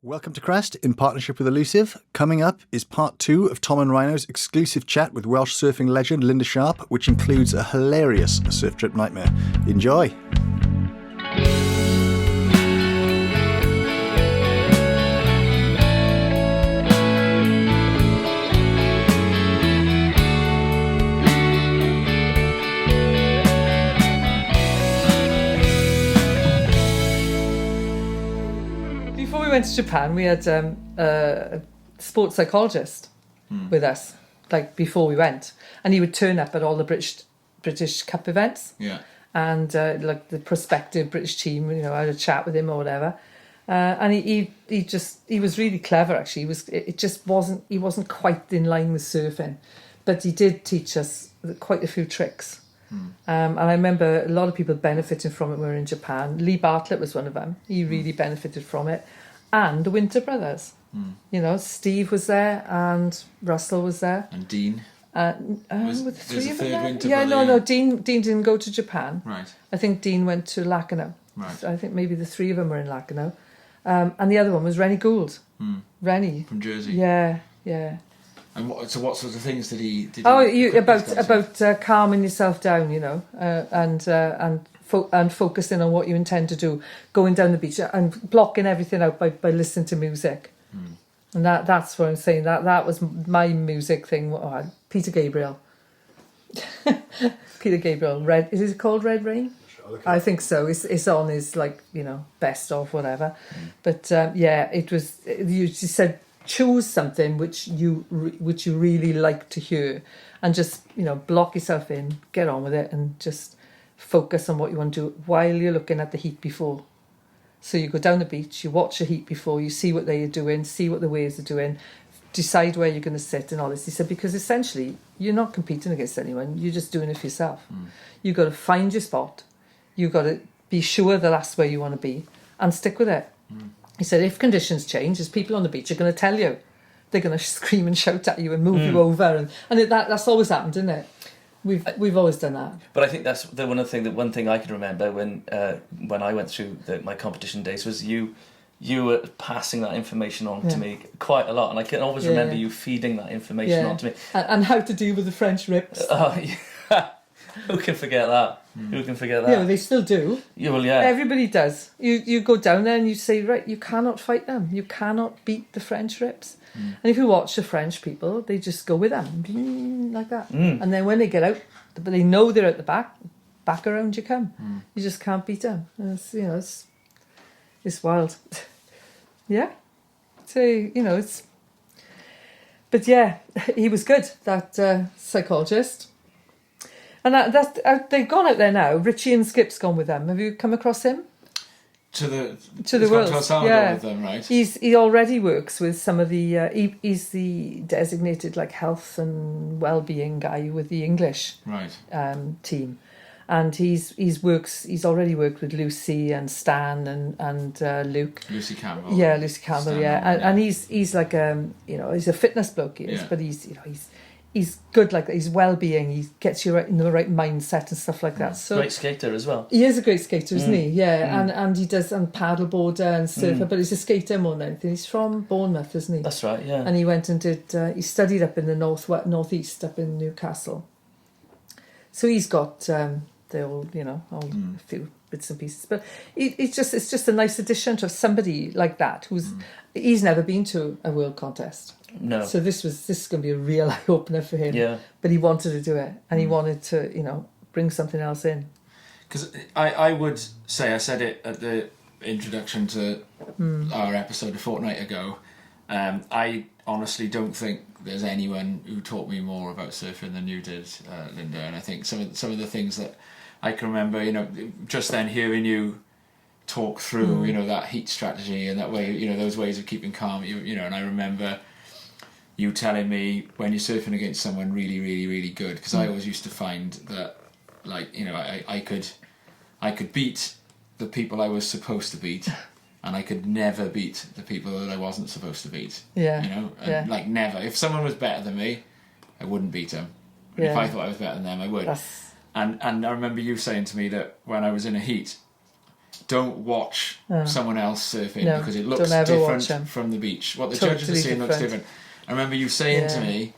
Welcome to Crest in partnership with Elusive. Coming up is part 2 of Tom and Rhino's exclusive chat with Welsh surfing legend Linda Sharp, which includes a hilarious surf trip nightmare. Enjoy! Went to Japan, we had a sports psychologist with us, like before we went, and he would turn up at all the British Cup events. Yeah. And like the prospective British team, I had a chat with him or whatever. And he was really clever actually. He wasn't quite in line with surfing, but he did teach us quite a few tricks. And I remember a lot of people benefiting from it when we were in Japan. Lee Bartlett was one of them. He really benefited from it. And the Winter Brothers. Steve was there and Russell was there. And Dean. With the three of them there? Winter Yeah, brother, no, Dean didn't go to Japan. Right. I think Dean went to Lacanau. Right. I think maybe the three of them were in Lacanau. And the other one was Rennie Gould. Rennie. From Jersey. Yeah. And what sort of things did he about calming yourself down, and focusing on what you intend to do, going down the beach and blocking everything out by listening to music. And that's what I'm saying. That was my music thing. Peter Gabriel. Peter Gabriel. Is it called Red Rain? I think so. It's on his best of whatever. But it was. You said choose something which you really like to hear, and just block yourself in, get on with it, and just focus on what you want to do while you're looking at the heat before. So you go down the beach, you watch the heat before, you see what they're doing, see what the waves are doing, decide where you're going to sit and all this. He said, because essentially you're not competing against anyone, you're just doing it for yourself. You've got to find your spot, you've got to be sure that that's where you want to be and stick with it. He said, if conditions change, there's people on the beach are going to tell you. They're going to scream and shout at you and move you over. And that's always happened, isn't it? We've always done that. But I think that's one thing I can remember when I went through my competition days was you were passing that information on to me quite a lot, and I can always remember you feeding that information on to me. And how to deal with the French rips. Oh, yeah. Who can forget that? Who can forget that? Yeah, well, they still do. Yeah, well, yeah. Everybody does. You go down there and you say, right, you cannot fight them. You cannot beat the French rips. And if you watch the French people, they just go with them like that. And then when they get out, but they know they're at the back around you come. You just can't beat them. It's wild. Yeah. So it's. But yeah, he was good. That psychologist. And they've gone out there now. Richie and Skip's gone with them. Have you come across him? To the world, with them, right? He already works with some of the. He's the designated health and well-being guy with the English team, and he's already worked with Lucy and Stan and Luke. Lucy Campbell. Yeah, Lucy Campbell. Stan And he's like he's a fitness bloke. He is, but he's good like that. He's well-being. He gets you in the right mindset and stuff like that. So great skater as well. He is a great skater, isn't he? Yeah, and he does paddleboarder and surfer, but he's a skater more than anything. He's from Bournemouth, isn't he? That's right. Yeah. And he went and did. He studied up in the northeast, up in Newcastle. So he's got a few bits and pieces, but it's just a nice addition to have somebody like that he's never been to a world contest. No. So this is going to be a real eye opener for him. Yeah. But he wanted to do it, and he wanted to bring something else in. Because I would say, I said it at the introduction to our episode a fortnight ago. I honestly don't think there's anyone who taught me more about surfing than you did, Linda. And I think some of the things that I can remember, just then hearing you talk through, that heat strategy and that way, those ways of keeping calm. And I remember you telling me when you're surfing against someone really, really, really good, because I always used to find that, I could beat the people I was supposed to beat, and I could never beat the people that I wasn't supposed to beat. Yeah. Never. If someone was better than me, I wouldn't beat them. And if I thought I was better than them, I would. And I remember you saying to me that when I was in a heat, don't watch someone else surfing No, because it looks don't ever watch different them. from the beach. What the Totally judges are seeing looks different. different. I remember you saying to Yeah. me,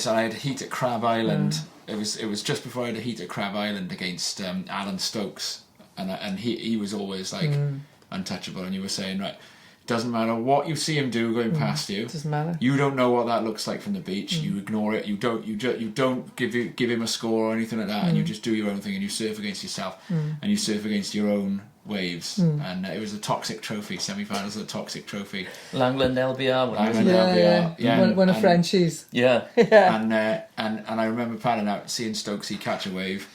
I had a heat at Crab Island. It was just before I had a heat at Crab Island against Alan Stokes, and he was always like untouchable. And you were saying, right, doesn't matter what you see him do going past you. Doesn't matter. You don't know what that looks like from the beach. You ignore it. You don't give him a score or anything like that. And you just do your own thing and you surf against yourself and you surf against your own waves. And it was a Toxic Trophy semi-finals of the Toxic Trophy. Langland LBR. Langland LBR. Yeah. One of Frenchie's. Yeah. And I remember paddling out, seeing Stokesy catch a wave,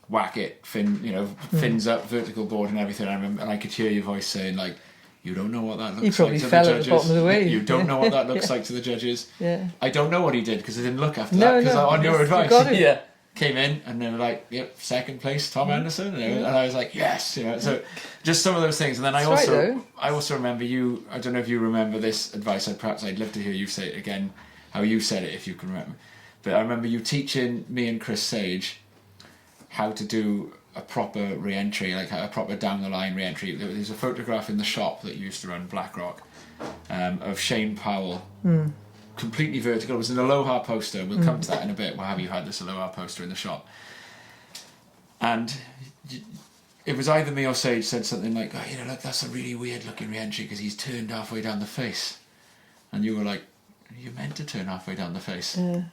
whack it, fins up, vertical board and everything. And I could hear your voice saying like, you don't know what that looks He probably like to fell the at judges. the bottom of the wave. You don't know what that looks like to the judges. Yeah. I don't know what he did because I didn't look after No, that because no, on your you advice. got it. Yeah. Came in and they were like, yep, second place, Tom Anderson. And I was like, yes. So just some of those things. And then I That's right, also remember you, I don't know if you remember this advice, perhaps I'd love to hear you say it again, how you said it if you can remember. But I remember you teaching me and Chris Sage how to do a proper re-entry, like a proper down the line re-entry. There's a photograph in the shop that you used to run, Blackrock, of Shane Powell, completely vertical. It was an Aloha poster. We'll come to that in a bit. We'll have you had this Aloha poster in the shop. And it was either me or Sage said something like, oh, look, that's a really weird looking re-entry because he's turned halfway down the face. And you were like, you're meant to turn halfway down the face. Yeah.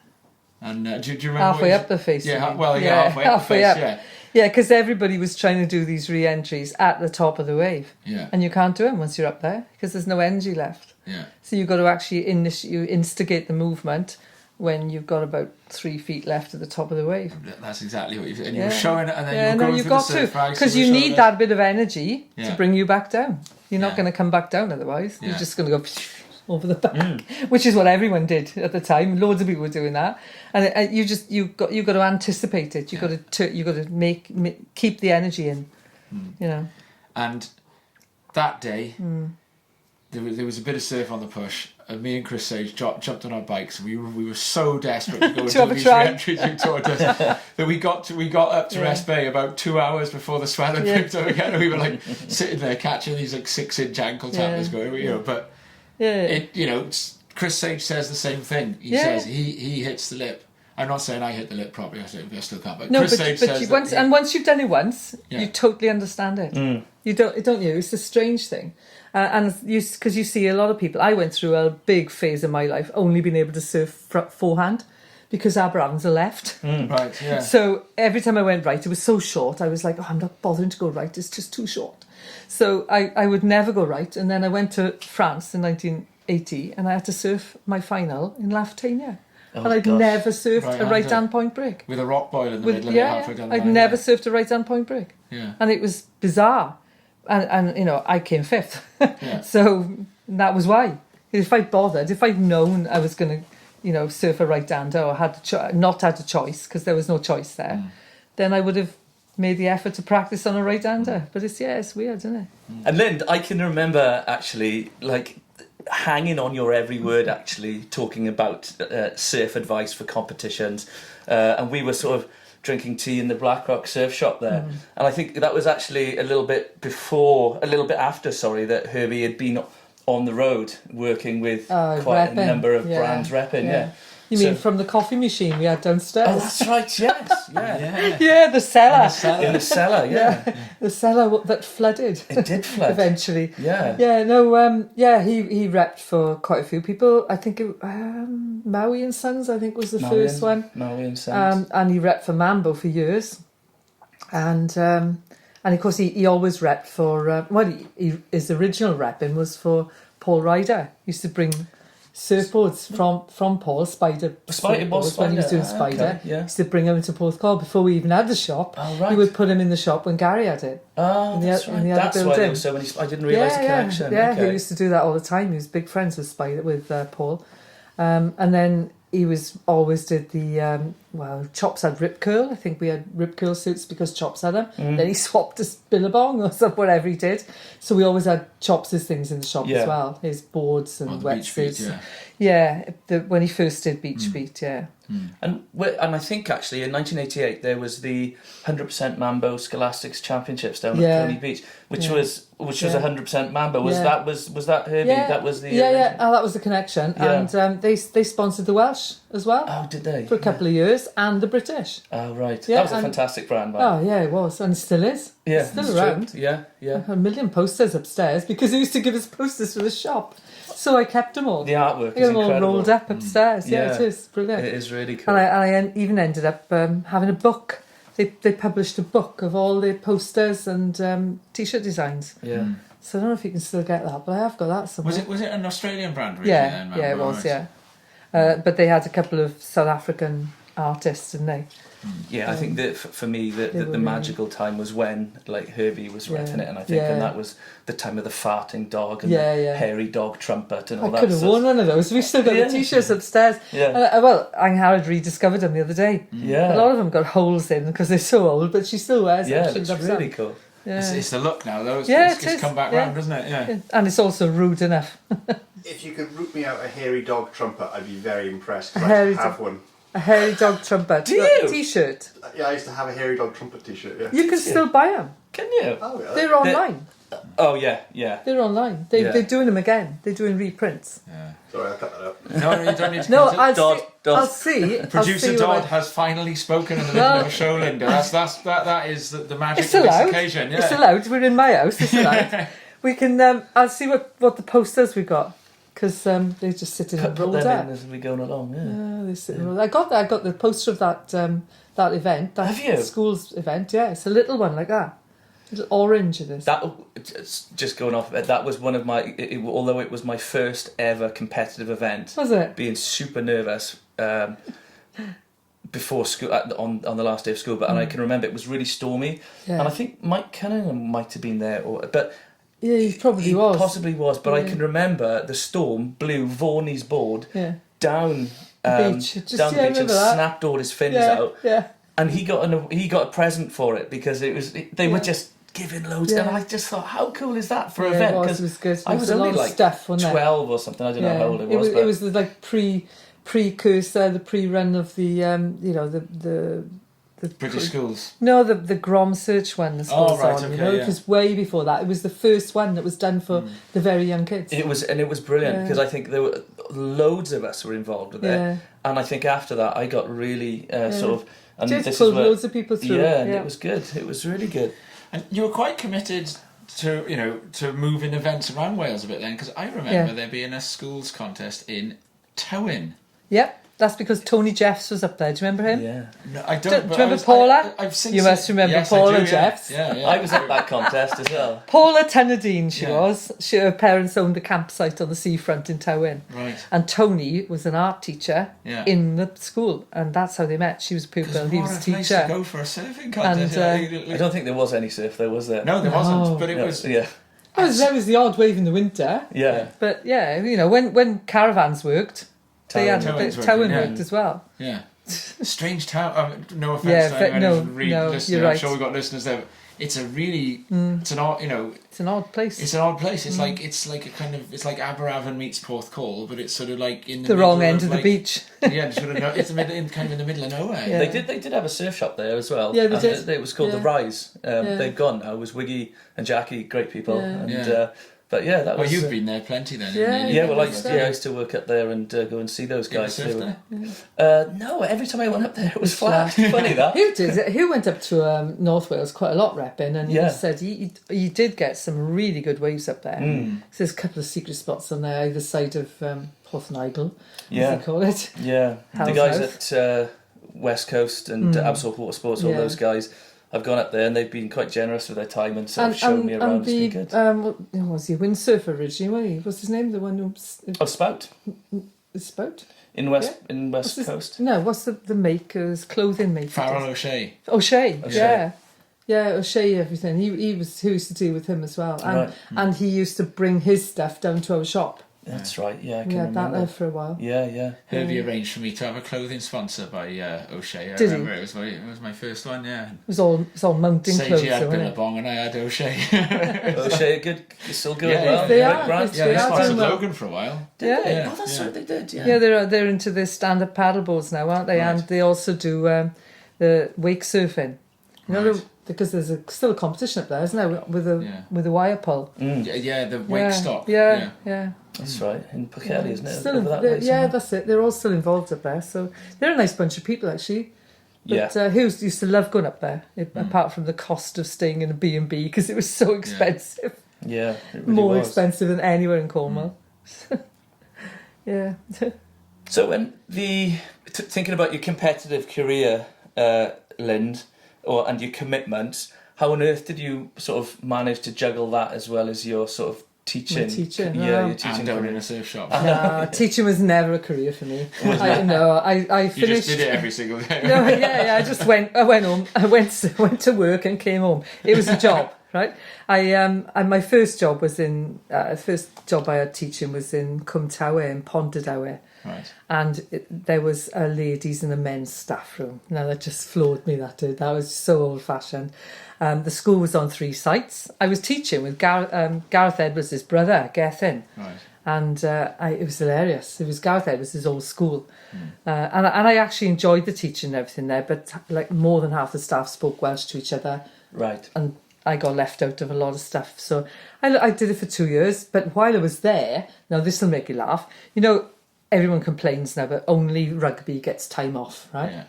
And do you remember Halfway up the face. Yeah, you mean? halfway up the face, yeah. Yeah, because everybody was trying to do these re-entries at the top of the wave. Yeah. And you can't do them once you're up there because there's no energy left. Yeah. So you've got to actually you instigate the movement when you've got about 3 feet left at the top of the wave. That's exactly what you said. And you were showing it and then you were going you've through got the to, surf rags. because you need that bit of energy to bring you back down. You're not Yeah. going to come back down otherwise. Yeah. You're just going to go over the back, which is what everyone did at the time. Loads of people were doing that, and you've got to anticipate it. You've got to keep the energy in, And that day, there was a bit of surf on the push. And me and Chris Sage jumped on our bikes. We were so desperate to go and have do a these try. re-entries you taught us that we got up to Rest Bay about 2 hours before the swell had picked up again. And we were like sitting there catching these like 6-inch ankle tappers going, but Chris Sage says the same thing. He says he hits the lip. I'm not saying I hit the lip properly. I still can't. But no, Chris Sage says once you've done it once, Yeah. you totally understand it. You don't you? It's a strange thing, and because you see a lot of people. I went through a big phase of my life only being able to surf forehand because Abraham's a left. right, yeah. So every time I went right, it was so short. I was like, I'm not bothering to go right. It's just too short. So I would never go right. And then I went to France in 1980 and I had to surf my final in La Fatania. Oh, and I'd gosh. never surfed a Right-hander. right-hand point break. With a rock boil in the middle of it, halfway down the I'd line, never surfed a right-hand point break. Yeah. And it was bizarre. And I came fifth. Yeah. So that was why. If I'd known I was going to, surf a right-hander or not had a choice, because there was no choice there, then I would have made the effort to practice on a right-hander. But it's weird, isn't it? And Lind, I can remember actually hanging on your every word, actually talking about surf advice for competitions, and we were sort of drinking tea in the Blackrock surf shop there, and I think that was actually a little bit after that Herbie had been on the road working with quite a number of brands repping. Yeah. You mean from the coffee machine we had downstairs? Oh, that's right. Yes. Yeah. Yeah, the cellar. In the cellar. Yeah. The cellar that flooded. It did flood eventually. Yeah. Yeah. No. He repped for quite a few people. I think Maui and Sons. I think was the first one. Maui and Sons. And he repped for Mambo for years, and of course he always repped for. His original repping was for Paul Ryder. He used to bring surfboards from Paul, Spider surfboards when he was doing Spider. Okay, yeah. He used to bring them into Porthcawl before we even had the shop. Oh, right. He would put them in the shop when Gary had it. Oh, that's right. That's why there was so many. I didn't realise the connection. Yeah, okay. he used to do that all the time. He was big friends with Spider, with Paul. And then he always did the Chops had rip curl. I think we had rip curl suits because Chops had them. Then he swapped to Billabong or something, whatever he did. So we always had Chops' things in the shop as well. His boards and wetsuits. When he first did Beach Beat, And I think actually in 1988 there was the 100% Mambo Scholastics Championships down at Coney Beach, which was 100% Mambo. Was that Herbie? That was the yeah. Oh, that was the connection. And they sponsored the Welsh as well. Oh, did they? For a couple of years, and the British. Oh, right. Yeah, that was a fantastic brand, man. Oh yeah, it was, and still is. Yeah, it's still around. True. Yeah. A million posters upstairs because he used to give us posters for the shop. So I kept them all. The artwork is incredible. All rolled up upstairs. Yeah, it is brilliant. It is really cool. And I even ended up having a book. They published a book of all the posters and T-shirt designs. Yeah. So I don't know if you can still get that, but I have got that somewhere. Was it an Australian brand? Yeah, it was. Yeah, but they had a couple of South African artists, didn't they? Yeah, I think that for me the magical time was when like Herbie was repping it, and I think and that was the time of the farting dog and the hairy dog trumpet and all that. I could have worn one of those. We've still got the T-shirts upstairs. Yeah. Well, Ang Harrod rediscovered them the other day. Yeah. A lot of them got holes in because they're so old, but she still wears them. Yeah, it's really cool. Yeah. It's the look now, though. It's come back round, doesn't it? Yeah. And it's also rude enough. If you could root me out a hairy dog trumpet, I'd be very impressed. Because I used to have one. A hairy dog trumpet. Do you? T-shirt. Yeah, I used to have a hairy dog trumpet T-shirt. Yeah. You can still buy them. Can you? Oh, yeah. They're online. Oh yeah. They're online. They're doing them again. They're doing reprints. Yeah. Sorry, I'll cut that up. No, you don't need to. No, cut it. I'll see. Producer Dodd has finally spoken in the middle of a show, Linda. That is the magic It's of this allowed. occasion. Yeah. It's allowed. We're in my house. It's allowed. We can. I'll see what the posters we got because they're just sitting Put rolled them up. in as we going along. Yeah. They're sitting rolled. I got the poster of that event. That Have you? school's event? Yeah, it's a little one like that. Little orange it is. That just going off. That was one of my. Although it was my first ever competitive event. Was it? Being super nervous. Before school on the last day of school, and I can remember it was really stormy, and I think Mike Cunningham might have been there, but yeah, he probably was. Possibly was, but I can remember the storm blew Vorney's board down the beach, down the beach and snapped all his fins out. Yeah, and he got a present for it because they were just giving loads, and I just thought, how cool is that for an event? Because it was good. I was only like 12 or something. I don't know how old it was. It was the like precursor, the pre-run of the the British schools. No, the Grom Search one. The schools on, okay, it was way before that. It was the first one that was done for the very young kids. It was brilliant because I think there were loads of us were involved with it, and I think after that I got really sort of. And just pulled loads of people through. And it was good. It was really good. And you were quite committed to moving events around Wales a bit then, because I remember there being a schools contest in Tywyn. Yep. That's because Tony Jeffs was up there. Do you remember him? Yeah. No, I don't. Do you remember Paula? I've since you must remember Paula Jeffs. Yeah. I was at that contest as well. Paula Tunnadine, she was. Her parents owned a campsite on the seafront in Tywyn. Right. And Tony was an art teacher in the school, and that's how they met. She was a pupil, he was a teacher. Place to go for a surfing contest. And, I don't think there was any surf there, was there? No, there wasn't. But it was. Yeah. There was the odd wave in the winter. Yeah. But when caravans worked. Tywyn worked as well. Yeah. Strange town. No offence to anyone listening. You're right. I'm sure we've got listeners there. But it's a really, it's an odd, It's an odd place. It's an odd place. It's like a kind of, it's like Aberavon meets Porthcawl, but it's sort of like in the wrong end of the beach. Yeah, sort of. It's kind of in the middle of nowhere. Yeah. They did have a surf shop there as well. Yeah, they did. It was called the Rise. They've gone now. It was Wiggy and Jackie, great people. And but yeah, that was. Well, you've been there plenty then. I used to work up there and go and see those guys. Did you surf no, every time I went up there, it was flat. Funny that. Huw went up to North Wales quite a lot repping, and he said he did get some really good waves up there. So there's a couple of secret spots on there either side of Porthnaigel, as they call it. Yeah, the guys at West Coast and Absol Water Sports, all those guys. I've gone up there and they've been quite generous with their time and sort of shown me around. It's been good. Was he a windsurfer originally? Wasn't he? What's his name? The one who... Spout. Spout? In West Coast? No, what's the makers, clothing makers? Farrell O'Shea. O'Shea. Yeah, O'Shea, everything. He was who used to deal with him as well. And he used to bring his stuff down to our shop. That's right. Yeah, I can We had that remember. there for a while. Yeah. Herbie arranged for me to have a clothing sponsor by O'Shea. I Did he? remember it was my first one. Yeah. It was all mountain clothes, Seiji had though, wasn't it? Billabong and I had O'Shea. O'Shea, good, still good. Yeah, well. they Great are. brand. They Yeah, they are sponsored doing well. Logan for a while. Did Yeah. they? Yeah, Oh, that's yeah. right, they did. Yeah. Yeah, they're into the stand-up paddleboards now, aren't they? Right. And they also do the wake surfing. You know, Right. because there's still a competition up there, isn't there, with a wire pull. Yeah, the wake stop. Yeah. That's right. In Pwllheli, isn't it? Still, Over that way yeah, somewhere. that's it. They're all still involved up there, so they're a nice bunch of people actually. But Yeah. Huw used to love going up there, apart from the cost of staying in a B&B because it was so expensive, Yeah, it really more was. expensive than anywhere in Cornwall. Yeah. So when thinking about your competitive career, Lind, and your commitments, how on earth did you sort of manage to juggle that as well as your sort of teaching? My teaching, Yeah, wow. your teaching And owning career. a surf shop. Teaching was never a career for me. I You finished. just did it every single day. No, yeah. I just went home. I went to work and came home. It was a job, right? My first job was in first job I had teaching was in Cwmtawe in Pontardawe, Right. and there was a ladies and a men's staff room. Now that just floored me. That did. That was so old fashioned. The school was on 3 sites. I was teaching with Gareth Edwards' his brother, Gethin. Right. And it was hilarious. It was Gareth Edwards' old school. And I actually enjoyed the teaching and everything there, but like more than half the staff spoke Welsh to each other, Right. and I got left out of a lot of stuff. So I did it for 2 years, but while I was there, now this will make you laugh, you know, everyone complains now, but only rugby gets time off, right? Yeah.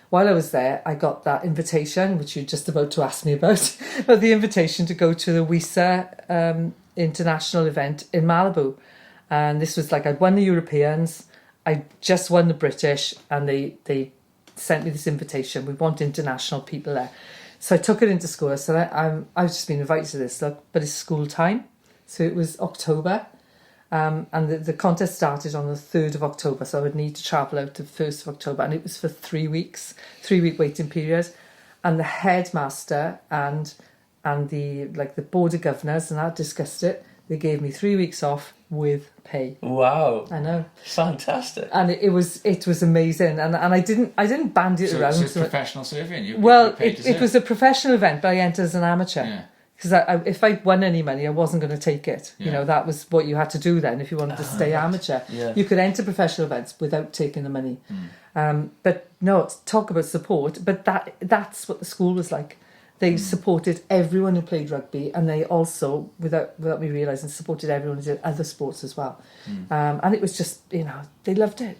While I was there, I got that invitation, which you're just about to ask me about, but the invitation to go to the WISA international event in Malibu. And this was like, I'd won the Europeans, I just won the British, and they sent me this invitation. We want international people there. So I took it into school. I said, I've just been invited to this, look, but it's school time. So it was October. And the contest started on the 3rd of October, so I would need to travel out to the 1st of October, and it was for 3 weeks, 3-week waiting period. And the headmaster and the board of governors and that discussed it. They gave me 3 weeks off with pay. Wow. I know, Fantastic. and it was amazing. And I didn't bandy it around. So it's professional surfing. You paid to It surf. was a professional event, but I entered as an amateur. Yeah. Because if I won any money, I wasn't going to take it. You Yeah. know, that was what you had to do then if you wanted to stay amateur. Yeah. You could enter professional events without taking the money. But no, talk about support. But that's what the school was like. They supported everyone who played rugby, and they also, without me realising, supported everyone who did other sports as well. And it was just, you know, they loved it.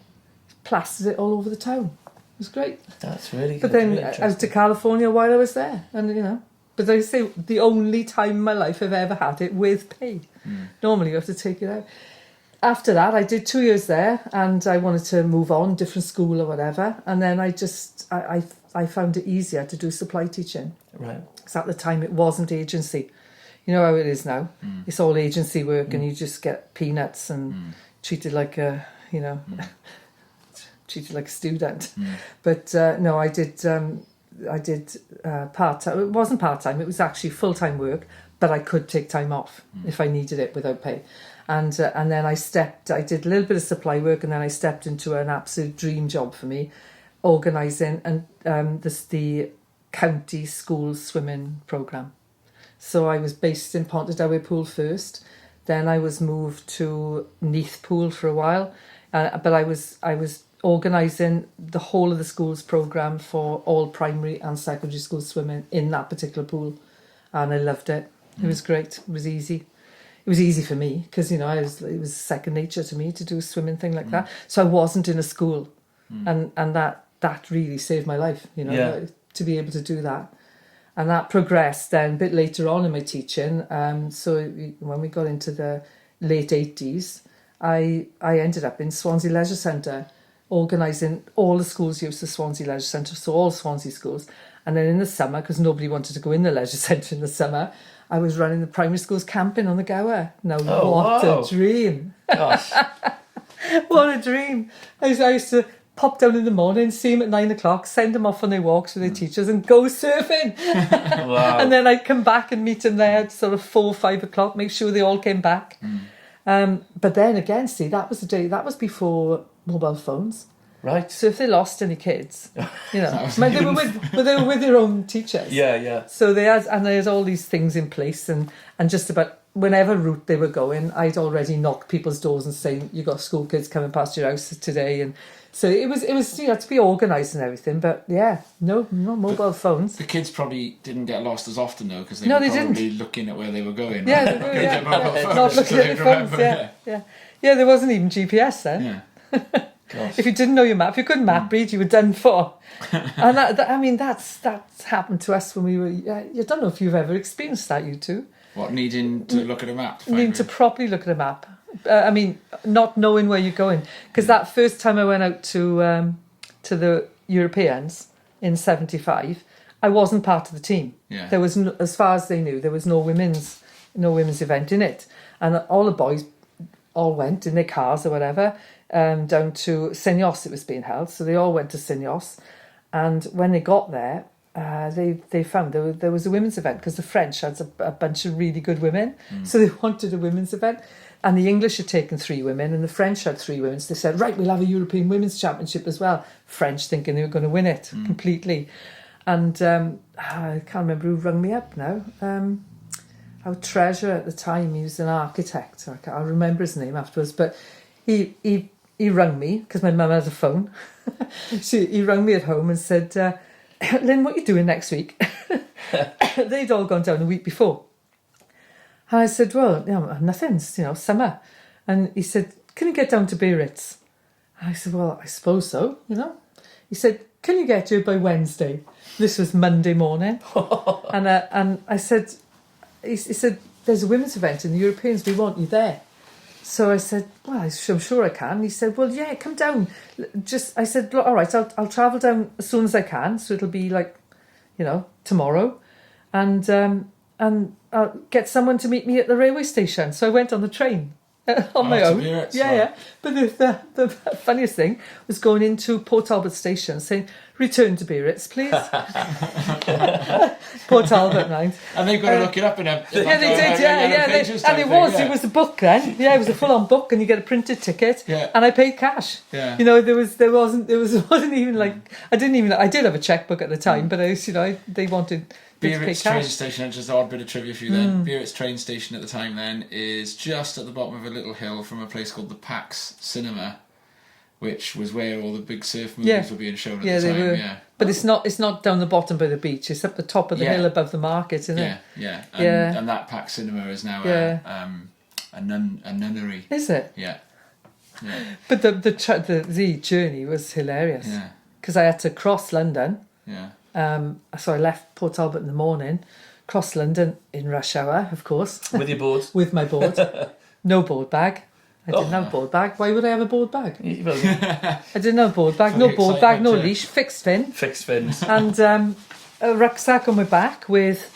Plastered it all over the town. It was great. That's really good. But then really out to interesting. California while I was there, and you know. But I say the only time in my life I've ever had it with pay. Normally you have to take it out. After that, I did 2 years there, and I wanted to move on, different school or whatever. And then I found it easier to do supply teaching. Right. Because at the time it wasn't agency. You know how it is now. It's all agency work, and you just get peanuts and treated like a, you know, treated like a student. But no, I did part-time. It wasn't part-time, it was actually full-time work, but I could take time off if I needed it without pay. And then I did a little bit of supply work, and then I stepped into an absolute dream job for me, organising the county school swimming programme. So I was based in Pontardawe Pool first, then I was moved to Neath Pool for a while, but I was organising the whole of the school's programme for all primary and secondary school swimming in that particular pool, and I loved it. It was great. It was easy. It was easy for me because, you know, it was second nature to me to do a swimming thing like that. So I wasn't in a school, and that really saved my life, you know, to be able to do that. And that progressed then a bit later on in my teaching. So when we got into the late 80s, I ended up in Swansea Leisure Centre, organising all the schools' use of Swansea Leisure Centre, so all Swansea schools. And then in the summer, because nobody wanted to go in the leisure centre in the summer, I was running the primary schools camping on the Gower. Now, what wow. a dream. Gosh. What a dream. I used to pop down in the morning, see them at 9 o'clock, send them off on their walks with their teachers and go surfing. Wow. And then I'd come back and meet them there at sort of 4 or 5 o'clock, make sure they all came back. But then again, see, that was before mobile phones. Right. So if they lost any kids, they were with their own teachers. Yeah. So they had all these things in place, and just about whenever route they were going, I'd already knocked people's doors and saying, "You got school kids coming past your house today," and so it was to be organised and everything. But yeah, no mobile phones. The kids probably didn't get lost as often though, because they No, were they probably looking at where they were going. Yeah, right? they were. Yeah, Phones, not looking so at the they'd phones. remember, Yeah. There wasn't even GPS then. Yeah. Gosh. If you didn't know your map, if you couldn't map read, you were done for. And that's happened to us when we were. I don't know if you've ever experienced that, you two. What, needing to look at a map? Needing to properly look at a map. Not knowing where you're going. Because that first time I went out to the Europeans in '75, I wasn't part of the team. Yeah. There was, as far as they knew, there was no women's event in it, and all the boys all went in their cars or whatever. Down to Senyos it was being held, so they all went to Senyos, and when they got there, they found there was a women's event, because the French had a bunch of really good women, so they wanted a women's event, and the English had taken 3 women and the French had 3 women, so they said, right, we'll have a European Women's Championship as well. French thinking they were going to win it completely, and I can't remember who rung me up now. Our treasurer at the time, he was an architect, I'll remember his name afterwards, but he rang me, because my mum had a phone. He rang me at home and said, Lynn, what are you doing next week? They'd all gone down the week before. And I said, well, nothing, summer. And he said, can you get down to Biarritz? And I said, well, I suppose so, He said, can you get here by Wednesday? This was Monday morning. And I said, he said, there's a women's event in the Europeans, we want you there. So I said, well, I'm sure I can. He said, well, yeah, come down. I said, all right, I'll travel down as soon as I can. So it'll be like, tomorrow. And I'll get someone to meet me at the railway station. So I went on the train on my own. Biarritz, Yeah. But the funniest thing was going into Port Talbot station saying, return to Biarritz, please. Port Talbot, mind. And they've got to look it up in a... Yeah, they did, and it was a book then. Yeah, it was a full-on book, and you get a printed ticket. Yeah. And I paid cash. Yeah. There wasn't even like I did have a checkbook at the time, but they wanted me to pay Biarritz train cash. station, just an odd bit of trivia for you then. Biarritz train station at the time then is just at the bottom of a little hill from a place called the Pax Cinema, which was where all the big surf movies were being shown at the time. They were. Yeah. But it's not down the bottom by the beach. It's up the top of the hill above the market, isn't it? Yeah. And that Pax Cinema is now a nunnery. Is it? Yeah. But the journey was hilarious. Yeah. Because I had to cross London. Yeah. So I left Port Talbot in the morning, cross London in rush hour, of course. With your board? With my board. No board bag. I didn't have a board bag. Why would I have a board bag? I didn't have a board bag. No board bag, no leash, fixed fin. Fixed fins. And a rucksack on my back with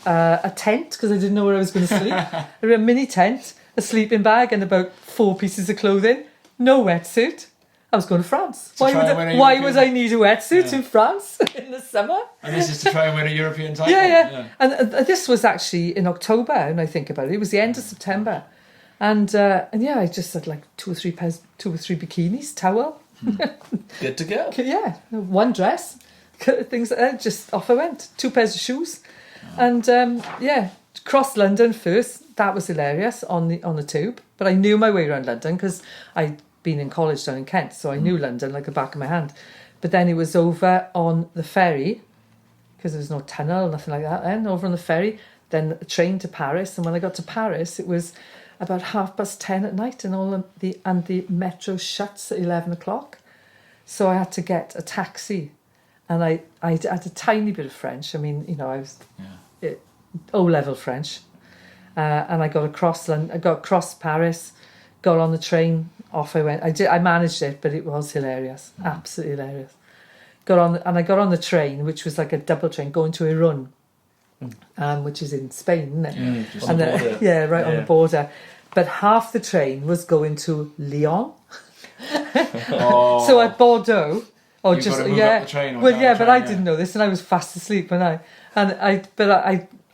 a tent, because I didn't know where I was going to sleep. A mini tent, a sleeping bag, and about 4 pieces of clothing. No wetsuit. I was going to France. Why would I need a wetsuit in France in the summer? And this is to try and win a European title. Yeah. And this was actually in October, when I think about it. It was the end of September. And I just had like 2 or 3 bikinis, towel. Good to go. Yeah, one dress, things like that. Just off I went. 2 pairs of shoes, and crossed London first. That was hilarious on the tube. But I knew my way around London because I'd been in college down in Kent, so I knew London like the back of my hand. But then it was over on the ferry, because there was no tunnel, nothing like that. Then over on the ferry, then a train to Paris, and when I got to Paris, it was about 10:30 at night, and the metro shuts at 11 o'clock. So I had to get a taxi, and I had a tiny bit of French. I mean, I was O-level French, and I got across London. I got across Paris, got on the train, off I went. I managed it, but it was hilarious, absolutely hilarious. I got on the train, which was like a double train going to Irun. Which is in Spain, isn't it? Yeah, just on the border. Yeah, right on the border. But half the train was going to Lyon. So at Bordeaux, You've got to move up the train or well, down yeah, the but train, I didn't know this, and I was fast asleep when I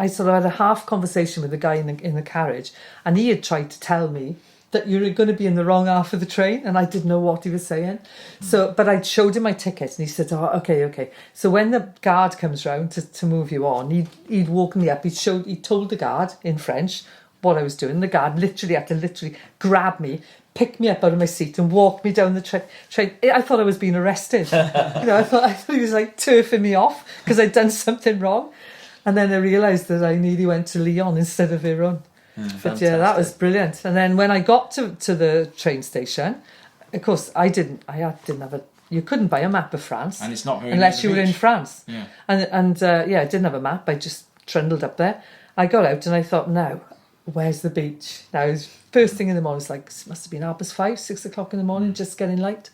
sort of had a half conversation with the guy in the carriage, and he had tried to tell me that you're going to be in the wrong half of the train, and I didn't know what he was saying. So, but I showed him my ticket, and he said, "Oh, okay." So when the guard comes round to move you on, he'd woke me up. He told the guard in French what I was doing. The guard literally had to grab me, pick me up out of my seat, and walk me down the train. I thought I was being arrested. I thought he was like turfing me off because I'd done something wrong, and then I realised that I nearly went to Lyon instead of Iran. But yeah, that was brilliant. And then when I got to the train station, of course, I didn't have you couldn't buy a map of France. And it's not very unless you were in France. Yeah. And I didn't have a map. I just trundled up there. I got out and I thought, now, where's the beach? Now, it was first thing in the morning. It's like, it must have been 6 o'clock in the morning, just getting light.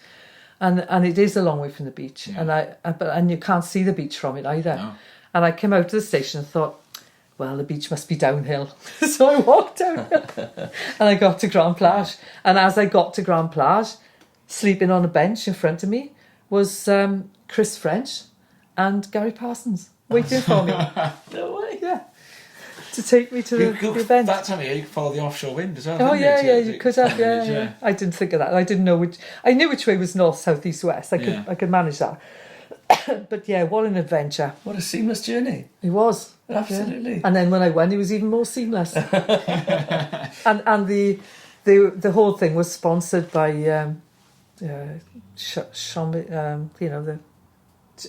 And it is a long way from the beach. Yeah. And you can't see the beach from it either. No. And I came out to the station and thought, well, the beach must be downhill. So I walked downhill and I got to Grand Plage. And as I got to Grand Plage, sleeping on a bench in front of me was Chris French and Gary Parsons waiting for me. No way. Yeah. To take me to the event. That time of year, you could follow the offshore wind as well. Oh, didn't yeah, you could have, yeah. I didn't think of that. I didn't know which. I knew which way was north, south, east, west. I could manage that. But yeah, what an adventure. What a seamless journey. It was. Absolutely. Yeah. And then when I went, it was even more seamless. and the whole thing was sponsored by the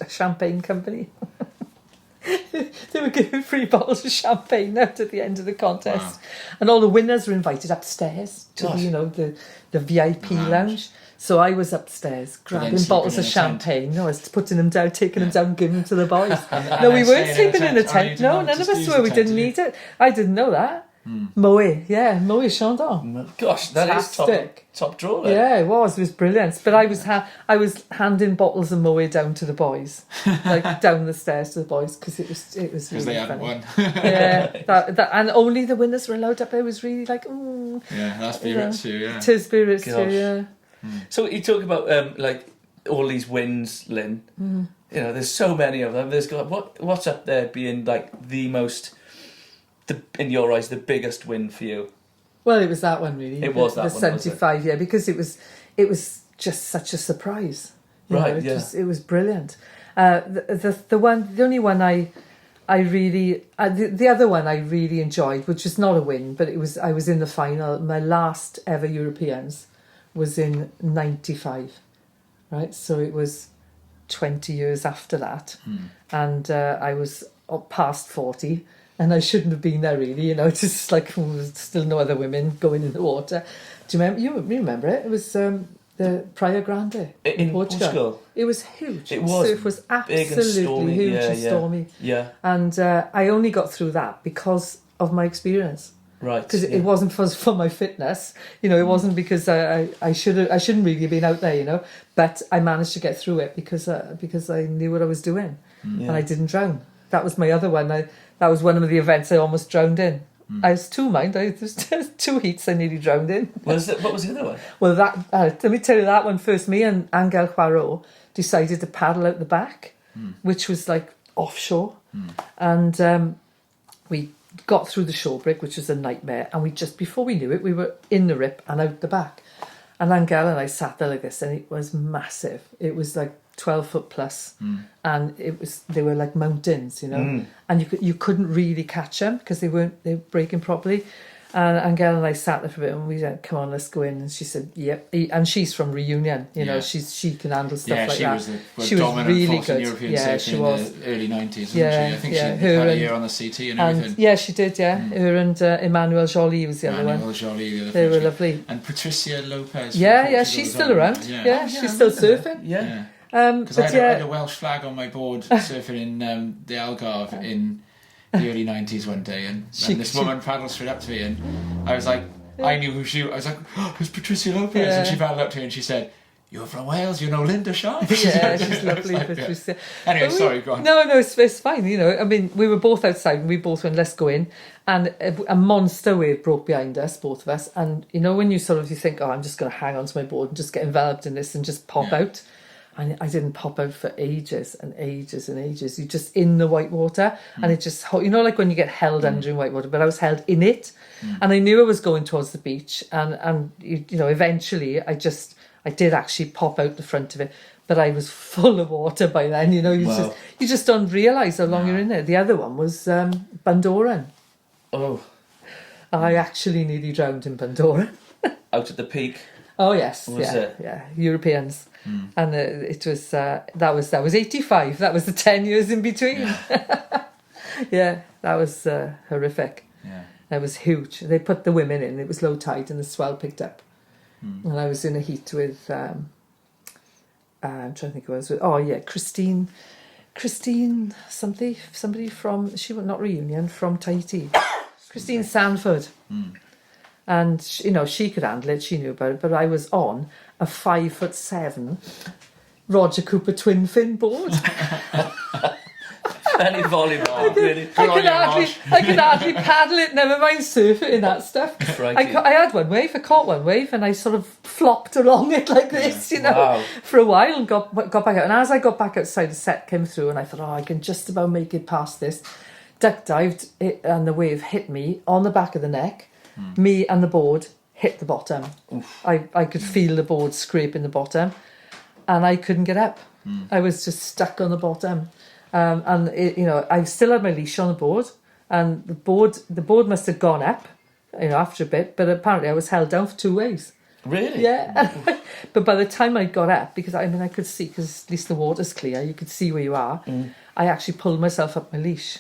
champagne company. They were giving free bottles of champagne out at the end of the contest. Wow. And all the winners were invited upstairs to the VIP lounge. So I was upstairs grabbing bottles of champagne. No, I was putting them down, taking them down, giving them to the boys. No, we weren't sleeping in a tent. No, none of us were. We didn't need it. I didn't know that. Moët Chandon. Gosh, that is top drawer there. Yeah, it was brilliant. But I was handing bottles of Moët down to the boys, like down the stairs to the boys, because it was really they hadn't funny. won. Yeah, that and only the winners were allowed up there. It was really like, yeah, that's spirits too. Yeah, to spirits too. Yeah. So you talk about like all these wins, Lynn. You know, there's so many of them. There's what's up there being like in your eyes, the biggest win for you? Well, it was that one really. It was that the one, 75, yeah, because it was just such a surprise. It was brilliant. The only one I really the other one I really enjoyed, which was not a win, but I was in the final. My last ever Europeans was in 95, right? So it was 20 years after that, and I was past 40. And I shouldn't have been there, really. It's just like there's still no other women going in the water. Do you remember? You remember it? It was the Praia Grande in Portugal. It was huge. It was. Surf was absolutely huge and stormy. Yeah. And I only got through that because of my experience. Right. Because it wasn't for my fitness. It wasn't because I shouldn't really have been out there. But I managed to get through it because I knew what I was doing, and I didn't drown. That was my other one. That was one of the events I almost drowned in. I was there's 2 heats I nearly drowned in. What was the other one? Well, let me tell you that one first. Me and Angel Poirot decided to paddle out the back, which was like offshore. And we got through the shore break, which was a nightmare. And before we knew it, we were in the rip and out the back. And Angel and I sat there like this, and it was massive. It was like 12 foot plus, and they were like mountains, and you couldn't really catch them because they were breaking properly. And Angela and I sat there for a bit, and we said, "Come on, let's go in." And she said, "Yep." And she's from Reunion, she can handle stuff like that. She was really good. European she was in the early 90s, wasn't yeah, she? I think she had a year on the CT and everything. Yeah, she did. Yeah, her and Emmanuel Joly was the other one. Emmanuel Joly, the other they were lovely. And Patricia Lopez. Yeah, she's still around. Yeah, she's still surfing. Yeah. Because I had a Welsh flag on my board surfing in the Algarve in the early 90s one day, and this woman paddled straight up to me, and I was like, I knew who she was. I was like, "Oh, it's Patricia Lopez," and she paddled up to me and she said, "You're from Wales, you know Linda Sharp." Yeah, she's lovely, Patricia. Anyway, sorry, go on. No, it's fine. I mean, we were both outside and we both went, "Let's go in," and a monster wave broke behind us, both of us. And when you think, "Oh, I'm just going to hang on to my board and just get enveloped in this and just pop out," And I didn't pop out for ages and ages and ages. You're just in the white water, and it just, like when you get held under in white water, but I was held in it, and I knew I was going towards the beach, and eventually I did actually pop out the front of it, but I was full of water by then. You just don't realise how long you're in there. The other one was Bundoran. Oh, I actually nearly drowned in Bundoran. out at the peak. Oh yes, Was it? Yeah, Europeans, and it was that was 85. That was the 10 years in between. Yeah, that was horrific. Yeah. That was huge. They put the women in. It was low tide, and the swell picked up, and I was in a heat with. I'm trying to think who I was with. Christine, somebody from not Reunion, from Tahiti. Christine Sanford. And, she could handle it, she knew about it, but I was on a 5'7" Roger Cooper twin fin board. Any volleyball, really. I could hardly paddle it, never mind surf it and that stuff. I had one wave, I caught one wave, and I sort of flopped along it like this, Wow. for a while, and got back out. And as I got back outside, the set came through, and I thought, I can just about make it past this. Duck dived, and the wave hit me on the back of the neck. Me and the board hit the bottom. I could feel the board scraping the bottom, and I couldn't get up. I was just stuck on the bottom, and I still had my leash on the board, and the board must have gone up, after a bit. But apparently, I was held down for 2 ways. Really? Yeah. But by the time I got up, because I could see, because at least the water's clear, you could see where you are. I actually pulled myself up my leash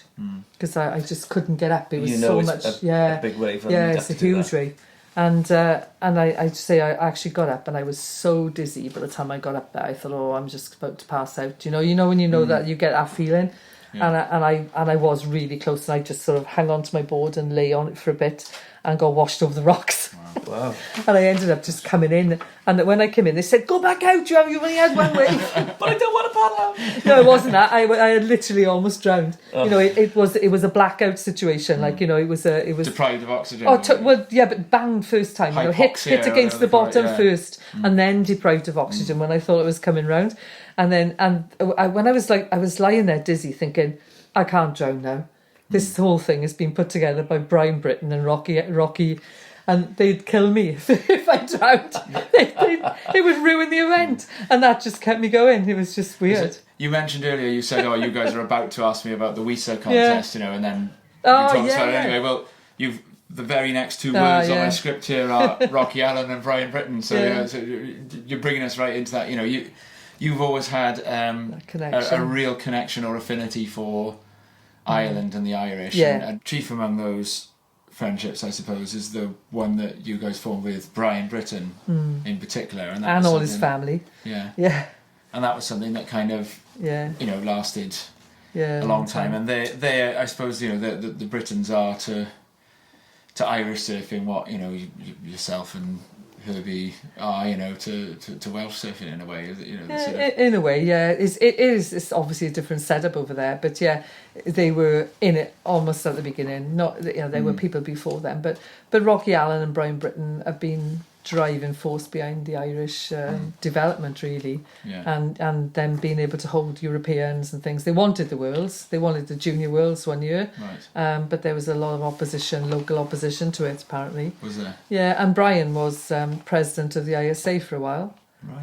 because I just couldn't get up. It was so much. A big wave. Yeah, it's a huge wave. And I say I actually got up, and I was so dizzy by the time I got up there. I thought, I'm just about to pass out. When you know that you get that feeling. Yeah. And I was really close, and I just sort of hung onto my board and lay on it for a bit and got washed over the rocks. Wow. And I ended up just coming in, and when I came in, they said, "Go back out, you only had one wave." But I don't want to paddle out. No, it wasn't that. I had literally almost drowned. Oh. It was a blackout situation. It was deprived of oxygen. But banged first time. Hit against the bottom first, and then deprived of oxygen when I thought it was coming round. And then when I was lying there dizzy, thinking, I can't drown now. This whole thing has been put together by Brian Britton and Rocky, and they'd kill me if I drowned. It would ruin the event, and that just kept me going. It was just weird. You mentioned earlier, you said, you guys are about to ask me about the WISA contest, and then you talked about it anyway. Well, the very next two words on my script here are Rocky Allen and Brian Britton, so you're bringing us right into that. You've always had a real connection or affinity for Ireland and the Irish, and chief among those friendships, I suppose, is the one that you guys formed with Brian Britton in particular, and all his family. Yeah. And that was something that kind of lasted a long time. And they I suppose the Britons are to Irish surfing what yourself and Herbi are to Welsh surfing in a way. In a way, yeah. It's obviously a different setup over there, but they were in it almost at the beginning. Not there were people before them, but Rocky Allen and Brian Britton have been driving force behind the Irish development, really, and them being able to hold Europeans and things. They wanted the Worlds, they wanted the Junior Worlds one year, but there was a lot of local opposition to it, apparently. Was there? Yeah, and Brian was president of the ISA for a while,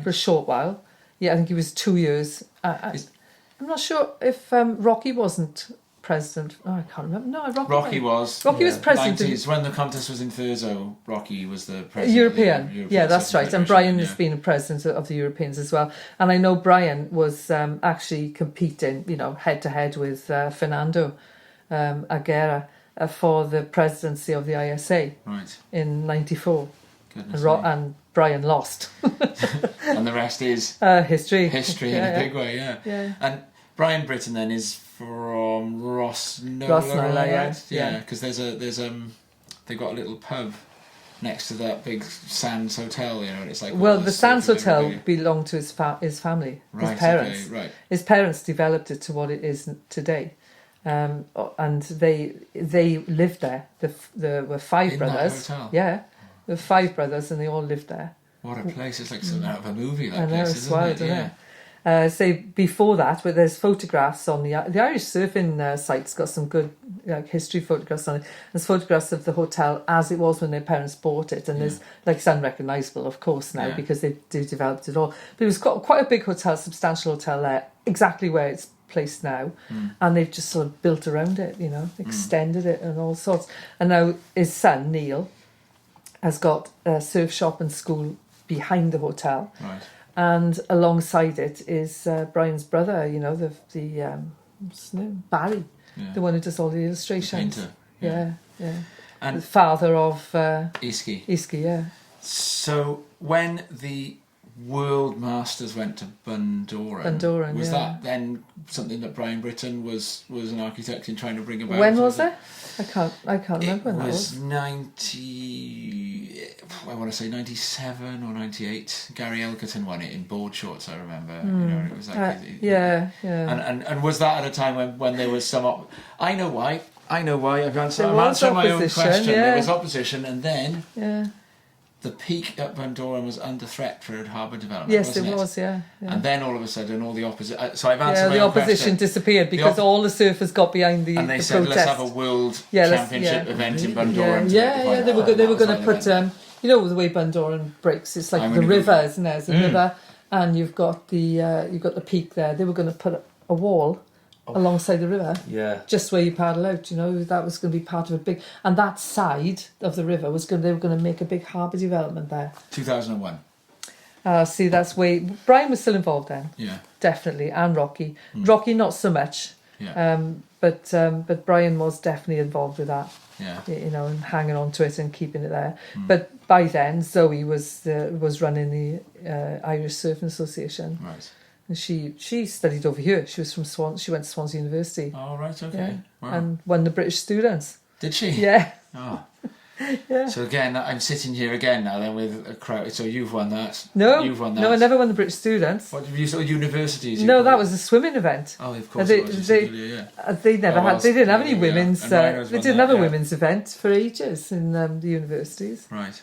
for a short while. Yeah, I think he was 2 years. I'm not sure if Rocky wasn't president. I can't remember. No, Rocky was. Rocky was president. 90s, when the contest was in Thurso, Rocky was the president. European. Yeah, that's right. And Brian has been a president of the Europeans as well. And I know Brian was actually competing, head to head with Fernando Aguirre for the presidency of the ISA in '94. And Brian lost. And the rest is history. History in a big way, yeah. And Brian Britton then is from Rosnola, right? Yeah, because they've got a little pub next to that big Sands Hotel, and it's like... Well, the Sands Hotel belonged to his family, his parents. Okay, right. His parents developed it to what it is today. And they lived there. There were five brothers. That hotel? Yeah, there were 5 brothers, and they all lived there. What a place! It's like something out of a movie. I know, it's wild, isn't it? say before that, but there's photographs on the Irish surfing site's got some good history photographs on it. There's photographs of the hotel as it was when their parents bought it, and there's it's unrecognisable, of course, now because they do developed it all. But it was quite a big hotel, substantial hotel there, exactly where it's placed now, and they've just sort of built around it, extended it and all sorts. And now his son Neil has got a surf shop and school behind the hotel. Right. And alongside it is Brian's brother, the what's his name? Barry, the one who does all the illustrations. The painter. Yeah. And the father of Iski. Iski, yeah. So when the World Masters went to Bundoran, was that then something that Brian Britton was an architect in trying to bring about? When was it? I can't remember when that was. It was 97 or 98. Gary Elkerton won it in board shorts, I remember. It was like And was that at a time when there was some I know why. I'm answering my own question. There was opposition, and then the peak at Bundoran was under threat for harbour development. Yes, wasn't it was. Yeah. And then all of a sudden, all the opposition. So I've answered my the own opposition question. disappeared because all the surfers got behind the and they the said, protest. let's have a world championship event in Bundoran. They were going to put the way Bundoran breaks. It's like the river, isn't there? It's a river, and you've got the peak there. They were going to put a wall alongside the river, just where you paddle out. That was going to be part of a big, and that side of the river they were going to make a big harbour development there. 2001. See, that's way Brian was still involved then. Yeah, definitely, and Rocky. Rocky not so much. Yeah. But Brian was definitely involved with that. Yeah. And hanging on to it and keeping it there. But by then, Zoe was running the Irish Surfing Association. Right. And she studied over here. She was from She went to Swansea University. Oh, right, okay. Yeah. Wow. And won the British students. Did she? Yeah. Oh. Yeah. So again, I'm sitting here again now then with a crowd. So you've won that. No. You've won that. No, I never won the British students. What have you sort of universities? No, that was a swimming event. Oh, of course. They never had. They didn't have any women's. They didn't have a women's event for ages in the universities. Right.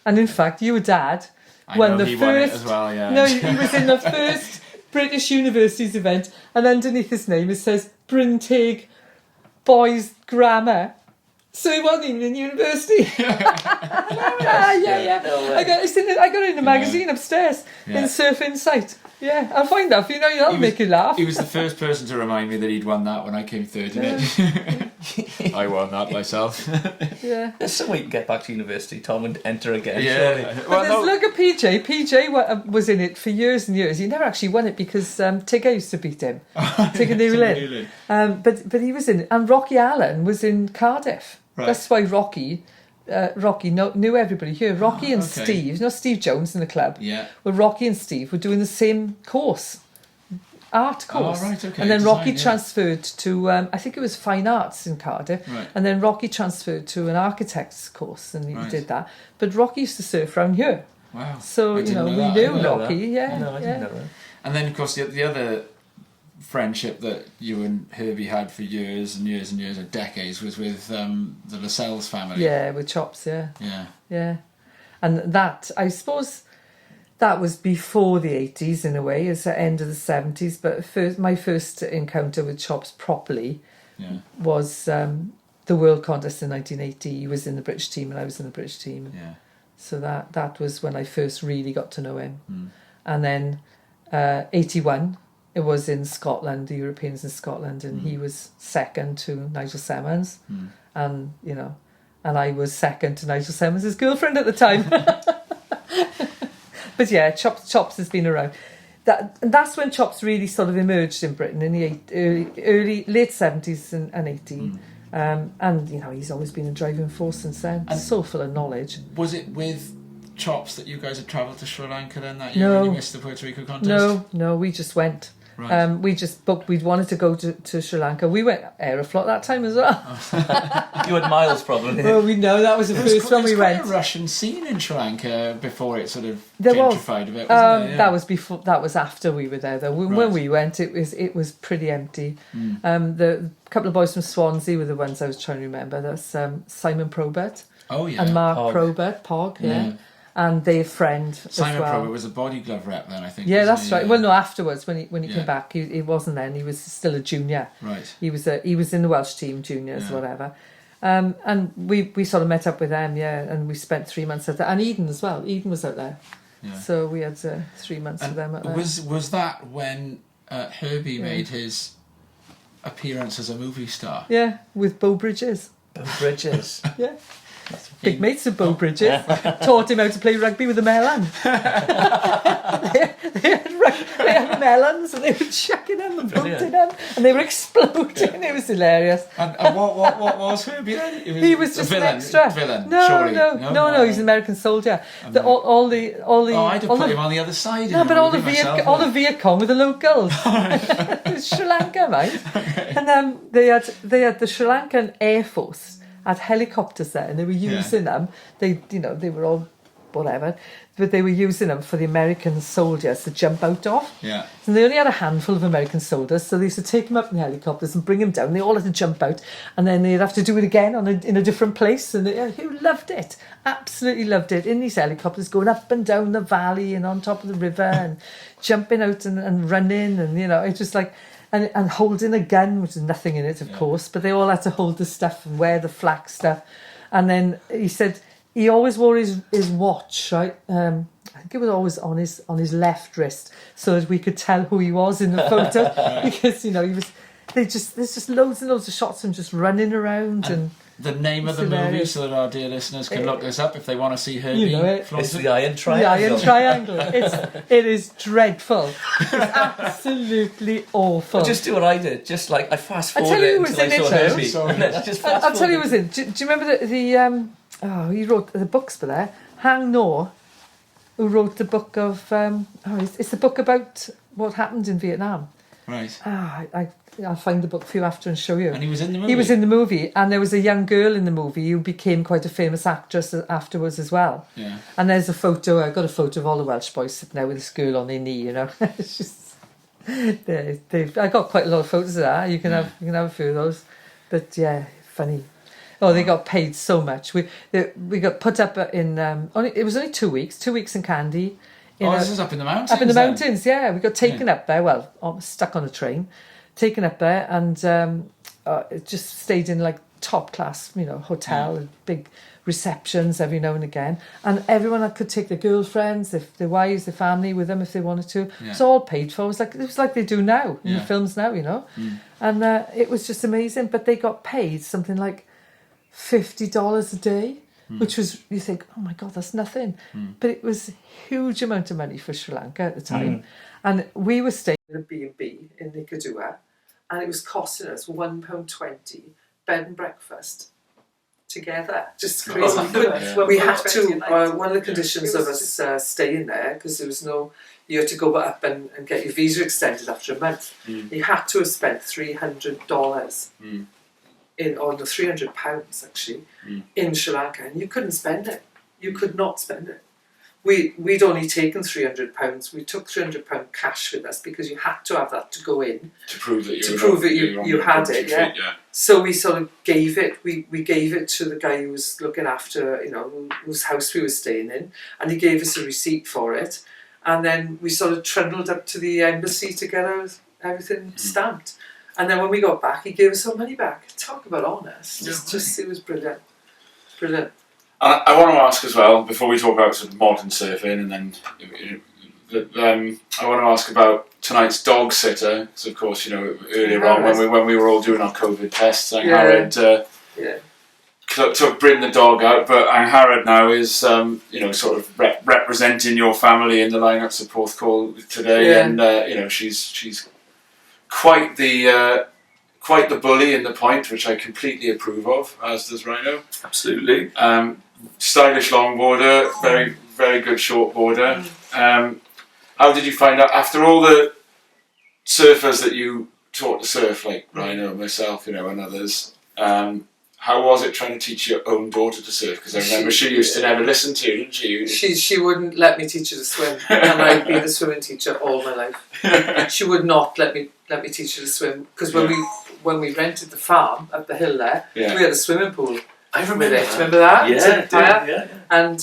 And in fact, your dad won the first. Won it as well, yeah. No, he was in the first British universities event, and underneath his name it says Bryntig Boys Grammar. So he wasn't even in university. Yeah. I got it in a magazine upstairs in Surf Insight. Yeah, I'll find out. That'll make you laugh. He was the first person to remind me that he'd won that when I came third in it. I won that myself. Yeah. There's some way you can get back to university, Tom, and enter again. Yeah. Look at PJ. PJ was in it for years and years. He never actually won it because Tigger used to beat him. Tigger Newlyn. But he was in it. And Rocky Allen was in Cardiff. Right. That's why Rocky knew everybody here. Rocky and Steve, Steve Jones in the club. Yeah. Well, Rocky and Steve were doing the same course, art course. Oh, right, okay. And then Rocky transferred to, I think it was Fine Arts in Cardiff. Right. And then Rocky transferred to an architect's course, and he did that. But Rocky used to surf around here. Wow. So, we knew Rocky. Yeah. No, I didn't know that. And then, of course, the other friendship that you and Herbie had for years and years and years and decades was with the Lascelles family. Yeah, with Chops, yeah. Yeah. Yeah. And that, I suppose, that was before the 80s in a way. It's the end of the 70s. But my first encounter with Chops properly was the World Contest in 1980. He was in the British team and I was in the British team. Yeah. So that was when I first really got to know him. And then 81... It was in Scotland, the Europeans in Scotland, and he was second to Nigel Semmons, and and I was second to Nigel Semmons' girlfriend at the time. But yeah, Chops has been around. That's when Chops really sort of emerged in Britain in the late 70s and 80s. And he's always been a driving force since then. And so full of knowledge. Was it with Chops that you guys had travelled to Sri Lanka then that year when you missed the Puerto Rico contest? No, we just went. Right. We just booked. We'd wanted to go to Sri Lanka. We went Aeroflot that time as well. You had miles, probably. Well, we know that was the first one we went. There was a Russian scene in Sri Lanka before it sort of gentrified a bit, wasn't there? That was before. That was after we were there, though. When we went, it was pretty empty. The couple of boys from Swansea were the ones I was trying to remember. That's Simon Probert. Oh yeah. And Mark Pog. Probert, Pog. Yeah. and their friend Simon as well. Probert was a body glove rep then, I think. Yeah, wasn't that's he? right. Well, no, afterwards when he Yeah. came back, he wasn't then. He was still a junior. Right. He was in the Welsh team, juniors, Yeah. whatever. And we sort of met up with them, yeah, and we spent 3 months out there. And Eden as well. Eden was out there. Yeah. So we had 3 months with them out there. Was that when Herbie made his appearance as a movie star? Yeah, with Beau Bridges. Beau Bridges. Yeah. Big mates with Beau Bridges. Taught him how to play rugby with a melon. they had melons and they were chucking them and voting them and they were exploding. It was hilarious. And what was Herbie then? He was just a villain. an extra. Villain, No, surely. no. He's an American soldier. All the. Oh, I'd have put him on the other side. No, but all the myself, Viet Cong were the locals. It was Sri Lanka, mate. Okay. And they had the Sri Lankan Air Force had helicopters there, and they were using them. They were all whatever, but they were using them for the American soldiers to jump out of. Yeah. And they only had a handful of American soldiers, so they used to take them up in the helicopters and bring them down. They all had to jump out, and then they'd have to do it again in a different place. And Huw loved it, absolutely loved it. In these helicopters, going up and down the valley and on top of the river and jumping out and running, and it's just like. And holding a gun, which is nothing in it, of course, but they all had to hold the stuff and wear the flak stuff. And then he said he always wore his watch, right? I think it was always on his left wrist, so that we could tell who he was in the photo. Because he was. There's just loads and loads of shots of him just running around and. The name of the movie, so that our dear listeners can look this up if they want to see Herbie. It's the Iron Triangle. The Iron Triangle. It is dreadful. It's absolutely awful. Just do what I did. Just like I fast I tell forwarded you who was until I in saw it, Herbie. Sorry. And then just fast I'll tell you who was forwarded. in. Do you remember he wrote the books for there? Hang No, who wrote the book of it's the book about what happened in Vietnam. Right. I'll find the book for you after and show you. And he was in the movie? He was in the movie, and there was a young girl in the movie who became quite a famous actress afterwards as well. Yeah. And there's a photo, I got a photo of all the Welsh boys sitting there with this girl on their knee, It's just... I got quite a lot of photos of that. You can have a few of those. But yeah, funny. Oh, they got paid so much. We got put up in... it was only 2 weeks. 2 weeks in Candy. This is up in the mountains. Up in the then? mountains, yeah. We got taken up there. Well, stuck on a train, taken up there, and it just stayed in like top class, hotel, and big receptions every now and again, and everyone could take their girlfriends, their wives, their family with them if they wanted to. Yeah. It's all paid for. It was like they do now in the Yeah. films now, And it was just amazing. But they got paid something like $50 a day. Which was, you think, oh my God, that's nothing. But it was a huge amount of money for Sri Lanka at the time. And we were staying in a B&B in Nikadua, and it was costing us £1.20 bed and breakfast together. Just crazy. We had to, one of the conditions of us staying there, because there was no, you had to go up and get your visa extended after a month. You had to have spent $300 £300 actually in Sri Lanka, and you couldn't spend it. You could not spend it. We'd only taken £300. We took £300 cash with us because you had to have that to go in to prove that you had it. Yeah. Yeah. So we sort of gave it. We gave it to the guy who was looking after, whose house we were staying in, and he gave us a receipt for it. And then we sort of trundled up to the embassy to get everything stamped. And then when we got back, he gave us our money back. Talk about honest. It was brilliant. Brilliant. And I want to ask as well, before we talk about sort of modern surfing, and then I want to ask about tonight's dog sitter. So of course, earlier on when we were all doing our COVID tests, Harrod took Bryn the dog out, but Harrod now is sort of representing your family in the lineup support call today, and she's quite the bully in the point, which I completely approve of, as does Rhino. Absolutely. Stylish longboarder, very, very good shortboarder. How did you find out, after all the surfers that you taught to surf, like Rhino and myself, and others, how was it trying to teach your own daughter to surf? Because I remember she used to never listen to you, didn't she? She wouldn't let me teach her to swim, and I'd been a swimming teacher all my life. She would not let me teach her to swim, because when we rented the farm up the hill there, we had a swimming pool. I remember that. Remember that? Yeah. And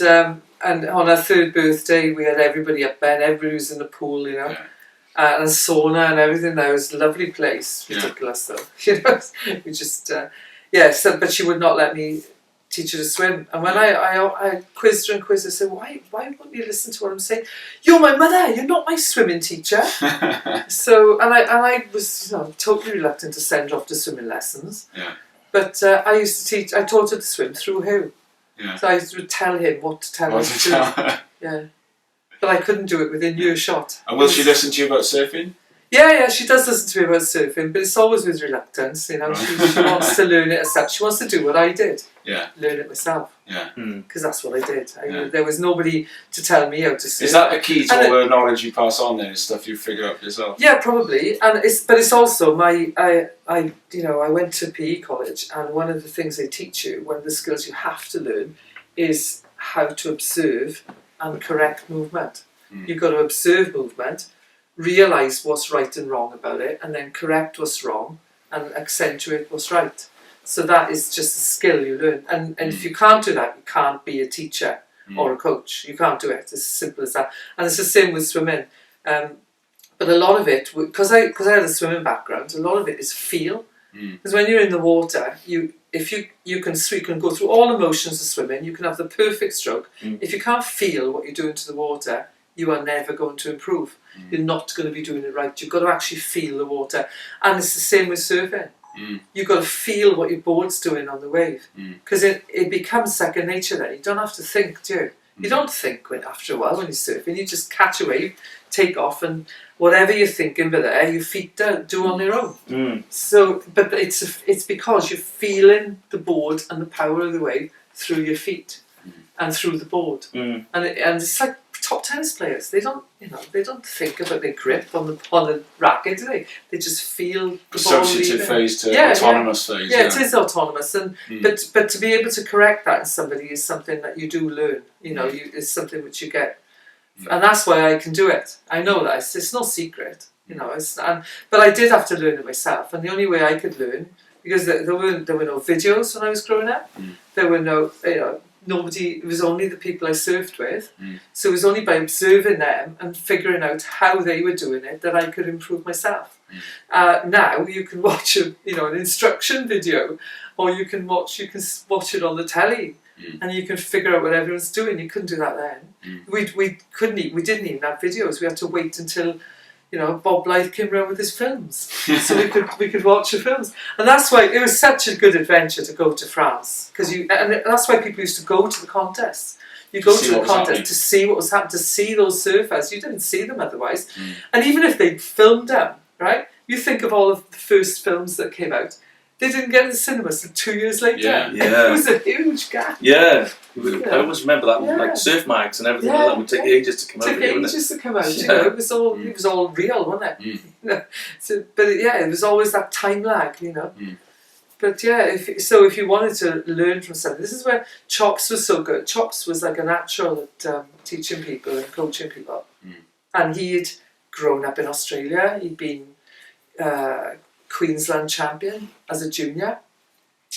and on our third birthday, we had everybody up there, and everybody was in the pool, you know. Yeah. And sauna and everything. That was a lovely place. Yeah. Ridiculous though, you know. We just So, but she would not let me teach her to swim. And when I quizzed her and quizzed her, I said, why won't you listen to what I'm saying? You're my mother. You're not my swimming teacher. So, and I was totally reluctant to send her off to swimming lessons. Yeah. But I used to teach. I taught her to swim through Huw. Yeah. So I would tell him what to tell her to do. Yeah. But I couldn't do it within earshot. And will she listen to you about surfing? Yeah, she does listen to me about surfing, but it's always with reluctance, you know. Right. She wants to learn it herself. She wants to do what I did. Yeah. Learn it myself. Yeah. Because that's what I did. Yeah. There was nobody to tell me how to surf. Is that the key to And all the knowledge you pass on then, is stuff you figure out yourself? Yeah, probably. But it's also I went to PE college, and one of the things they teach you, one of the skills you have to learn, is how to observe and correct movement. You've got to observe movement, realise what's right and wrong about it, and then correct what's wrong and accentuate what's right. So that is just a skill you learn. And if you can't do that, you can't be a teacher or a coach. You can't do it. It's as simple as that. And it's the same with swimming. But a lot of it, because I had a swimming background, a lot of it is feel. Because when you're in the water, you can go through all the motions of swimming. You can have the perfect stroke. If you can't feel what you're doing to the water, you are never going to improve. You're not going to be doing it right. You've got to actually feel the water. And it's the same with surfing. You've got to feel what your board's doing on the wave. Because it becomes second nature then. You don't have to think, do you? You don't think after a while when you're surfing. You just catch a wave, take off, and whatever you're thinking but there, your feet do on their own. So, but it's because you're feeling the board and the power of the wave through your feet and through the board. And it's like top tennis players. They don't think about their grip on the racket, do they? They just feel the Associative ball phase to autonomous phase. Yeah, it is autonomous, and but to be able to correct that in somebody is something that you do learn. It's something which you get, and that's why I can do it. I know that it's no secret. But I did have to learn it myself, and the only way I could learn, because there were no videos when I was growing up. There were no nobody. It was only the people I surfed with. So it was only by observing them and figuring out how they were doing it that I could improve myself. Now you can watch an instruction video, or you can watch it on the telly, and you can figure out what everyone's doing. You couldn't do that then. We didn't even have videos. We had to wait until Bob Blythe came around with his films, so we could watch the films, and that's why it was such a good adventure to go to France, and that's why people used to go to the contests. You go to the contest to see what was happening, to see those surfers. You didn't see them otherwise, and even if they filmed them, right? You think of all of the first films that came out. They didn't get in the cinemas until 2 years later. Yeah. It was a huge gap. Yeah. I always remember that, like surf mags and everything like that would take ages to come out. It took ages to come out. It was all real, wasn't it? It was always that time lag, But if you wanted to learn from something, this is where Chops was so good. Chops was like a natural at teaching people and coaching people, and he'd grown up in Australia. He'd been Queensland champion as a junior.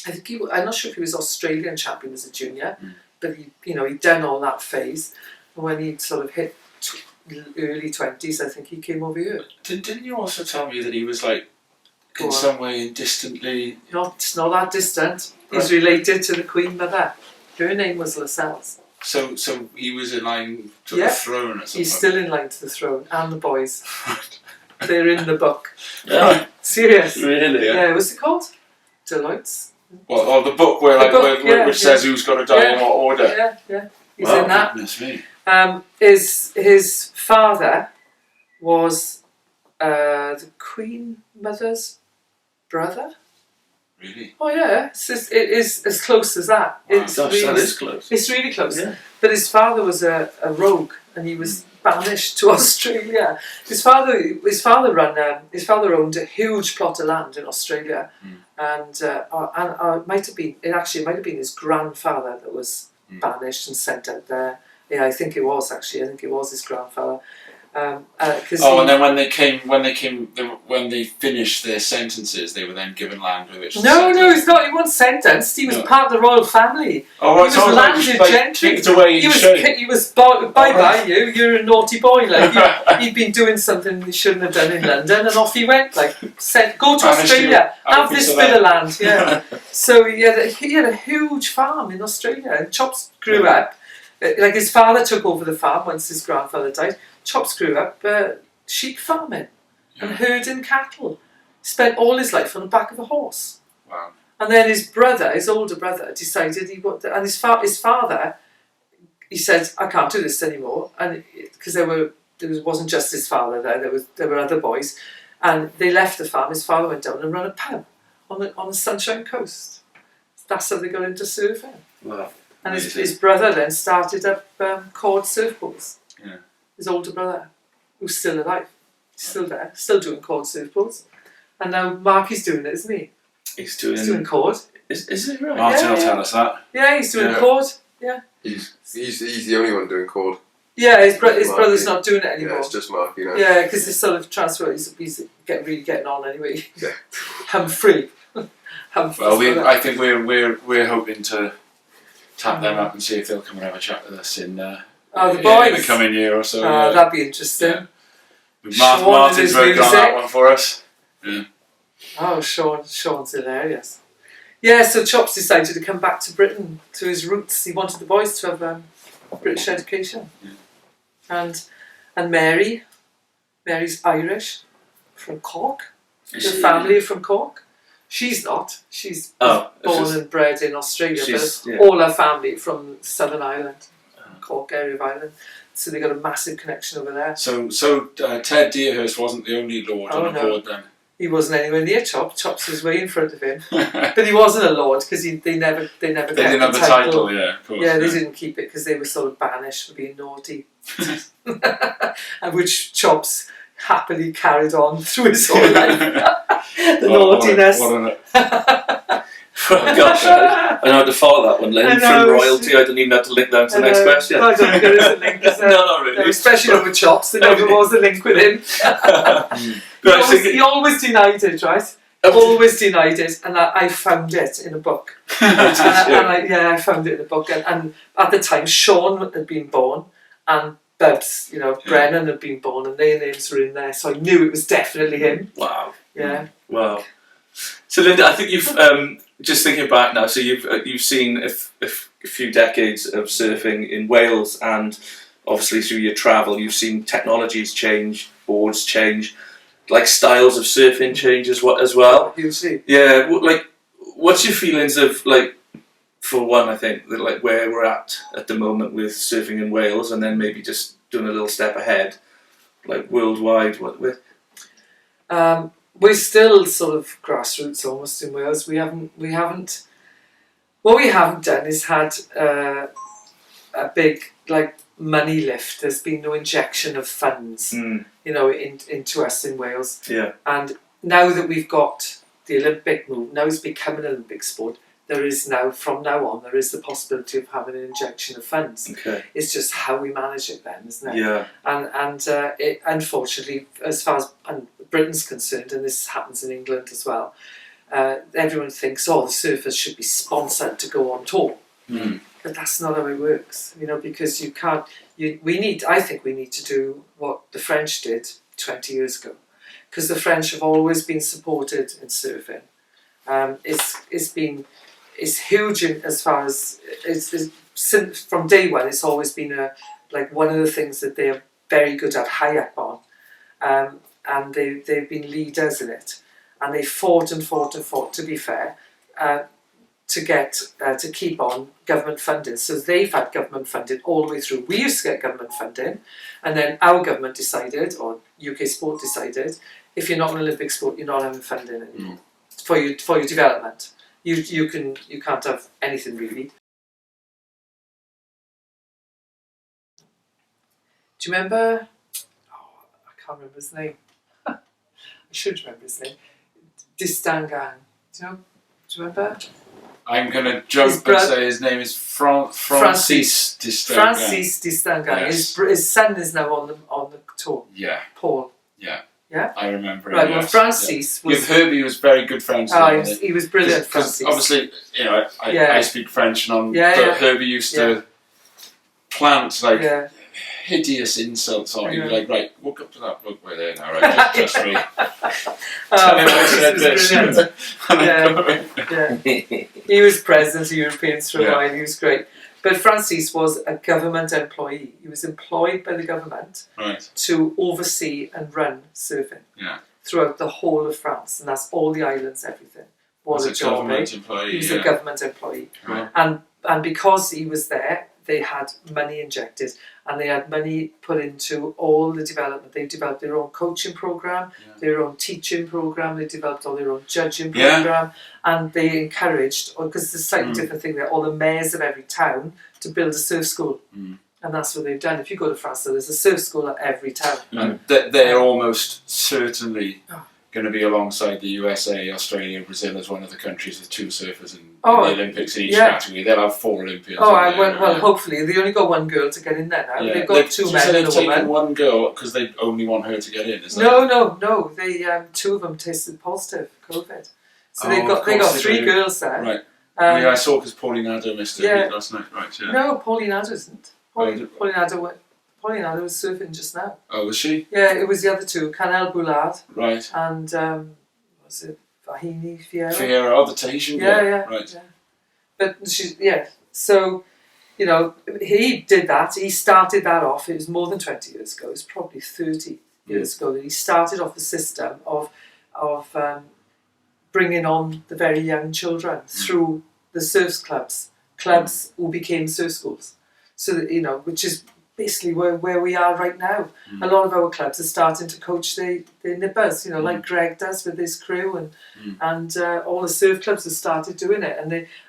I think I'm not sure if he was Australian champion as a junior, but he'd done all that phase. And when he'd sort of hit early 20s, I think he came over here. Didn't you also tell me that he was like in some way distantly? Not that distant. He's related to the Queen Mother. Her name was Lascelles. So he was in line to the throne at some He's point. still in line to the throne, and the boys. They're in the book. Yeah. Serious. Really? Yeah, what's it called? Deloitte's. Well, the book which says who's got to die in what order. Yeah. He's in that. Goodness me. His father was the Queen Mother's brother. Really? Oh yeah, it is as close as that. Wow. That is close. It's really close. Yeah. But his father was a rogue, and he was banished to Australia. His father owned a huge plot of land in Australia, and it might have been his grandfather that was banished and sent out there. Yeah, I think it was his grandfather. And then when they finished their sentences, they were then given land with which. No, he's not. He wasn't sentenced. He was part of the royal family. Oh, right, he was landed gentry. Kicked away in shame. He was bye. You're a naughty boy. Like he'd been doing something he shouldn't have done in London, and off he went. Like said, go to Australia, have this bit of land. Yeah. So he had a huge farm in Australia, and Chops grew up. Like his father took over the farm once his grandfather died. Chops grew up sheep farming and herding cattle. Spent all his life on the back of a horse. Wow. And then his older brother, decided he wanted, and his father, he said, I can't do this anymore, and because wasn't just his father there were other boys, and they left the farm. His father went down and ran a pub on the Sunshine Coast. That's how they got into surfing. Wow. And his brother then started up cord surfboards. Yeah. His older brother, who's still alive, still there, still doing cord surfboards. And now Marky's doing it, isn't he? He's doing cord. Is it right? Martin will tell us that. Yeah, he's doing cord. Yeah. He's the only one doing cord. Yeah, his brother's not doing it anymore. Yeah, it's just Marky now. Yeah, because this sort of transfer, he's really getting on anyway. Yeah. Humphrey. Well, I think we're hoping to tap them up and see if they'll come and have a chat with us in the boys in the coming year or so. That'd be interesting. Yeah. Martin's working on that one for us. Yeah. Oh, Sean's hilarious. Yeah, so Chops decided to come back to Britain, to his roots. He wanted the boys to have British education. Yeah. And Mary's Irish, from Cork. The family are from Cork. She's not. She's born and bred in Australia, but all her family from Southern Ireland, Cork area of Ireland. So they got a massive connection over there. So Ted Deerhurst wasn't the only lord on the board then? He wasn't anywhere near Chops. Chops was way in front of him. But he wasn't a lord because they never They didn't have the title, yeah, of course. Yeah, they didn't keep it because they were sort of banished for being naughty. And which Chops happily carried on through his whole life. The naughtiness. Oh gosh, I know how to follow that one. Learning from royalty, I don't even have to link down to the next question. I don't think there is a link. No, not really. No, especially not with Chops, there never was a link with him. He always denied it, right? Always denied it, and I found it in a book. I found it in a book, and at the time Sean had been born, and Bubs, Brennan had been born, and their names were in there, so I knew it was definitely him. Wow. Yeah. Wow. So Linda, I think you've just thinking back now. So you've seen a few decades of surfing in Wales, and obviously through your travel, you've seen technologies change, boards change, like styles of surfing change as well. You see. Yeah. Like, what's your feelings of for one, I think that where we're at the moment with surfing in Wales, and then maybe just doing a little step ahead, worldwide. We're still sort of grassroots almost in Wales. We haven't. What we haven't done is had a big money lift. There's been no injection of funds, into us in Wales. Yeah. And now that we've got the Olympic move, now it's become an Olympic sport. From now on, there is the possibility of having an injection of funds. Okay. It's just how we manage it then, isn't it? Yeah. And it, unfortunately, as far as Britain's concerned, and this happens in England as well, everyone thinks, the surfers should be sponsored to go on tour. Mm. But that's not how it works, because you can't. I think we need to do what the French did 20 years ago, because the French have always been supported in surfing. It's huge as far as since from day one. It's always been one of the things that they are very good at, high up on, and they've been leaders in it, and they fought and fought and fought. To be fair, to get to keep on government funding. So they've had government funding all the way through. We used to get government funding, and then our government decided, or UK Sport decided, if you're not an Olympic sport, you're not having funding anymore for your development. You can't have anything really. Do you remember? I can't remember his name. I should remember his name. Distangang. Do you remember? I'm going to jump and say his name is Francis Distangang. Francis Distangang. Yes. His son is now on the tour. Yeah. Paul. Yeah. Yeah? I remember it. Right, well, yes. Francis Yeah. was... With Herbie was very good friends with him, he was brilliant, because Francis. obviously, you know, I speak French, and Herbie used to plant like hideous insults on you, like, right, walk up to that book where there now, right, just read. Tell him I said this. He was president of Europeans for a while. He was great. But Francis was a government employee. He was employed by the government to oversee and run surfing throughout the whole of France, and that's all the islands, everything. Was a government employee. He was a government employee, and because he was there, they had money injected, and they had money put into all the development. They developed their own coaching program, their own teaching program. They developed all their own judging program, and they encouraged, because it's a slightly different thing there, all the mayors of every town to build a surf school, and that's what they've done. If you go to France, there's a surf school at every town. And they're almost certainly going to be alongside the USA, Australia, Brazil as one of the countries with 2 surfers in the Olympics in each category. They'll have 4 Olympians. Well, hopefully. They only got 1 girl to get in there now. They've got 2 men and a woman. Taken 1 girl because they only want her to get in, is that No. They 2 of them tested positive COVID. So they got 3 girls there. Right. I saw because Pauline Addo missed it last night. Right, No, Pauline Addo isn't. Pauline Addo was surfing just now. Oh, was she? Yeah, it was the other 2, Canel Boulard. Right. And, was it Vahini Fierro? Fierro, the Tahitian girl. Yeah. Right. Yeah. But so, you know, he did that. He started that off. It was more than 20 years ago. It was probably 30 years ago that he started off the system of bringing on the very young children through the surf clubs who became surf schools. So that, you know, which is basically where we are right now. A lot of our clubs are starting to coach the nippers, you know, like Greg does with his crew, and all the surf clubs have started doing it,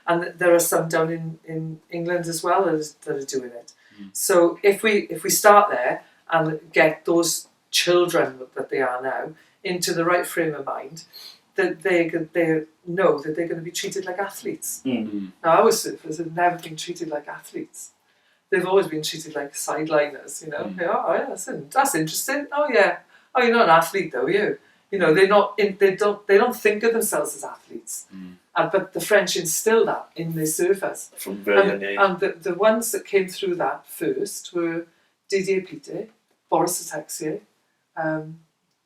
and there are some down in England as well that are doing it. So if we start there and get those children that they are now into the right frame of mind, that they know that they're going to be treated like athletes. Now, our surfers have never been treated like athletes. They've always been treated like sideliners, you know. That's interesting. Oh yeah. Oh, you're not an athlete though, are you? You know, they don't think of themselves as athletes. But the French instilled that in their surfers. From very young age. And the ones that came through that first were Didier Pité, Boris Texier,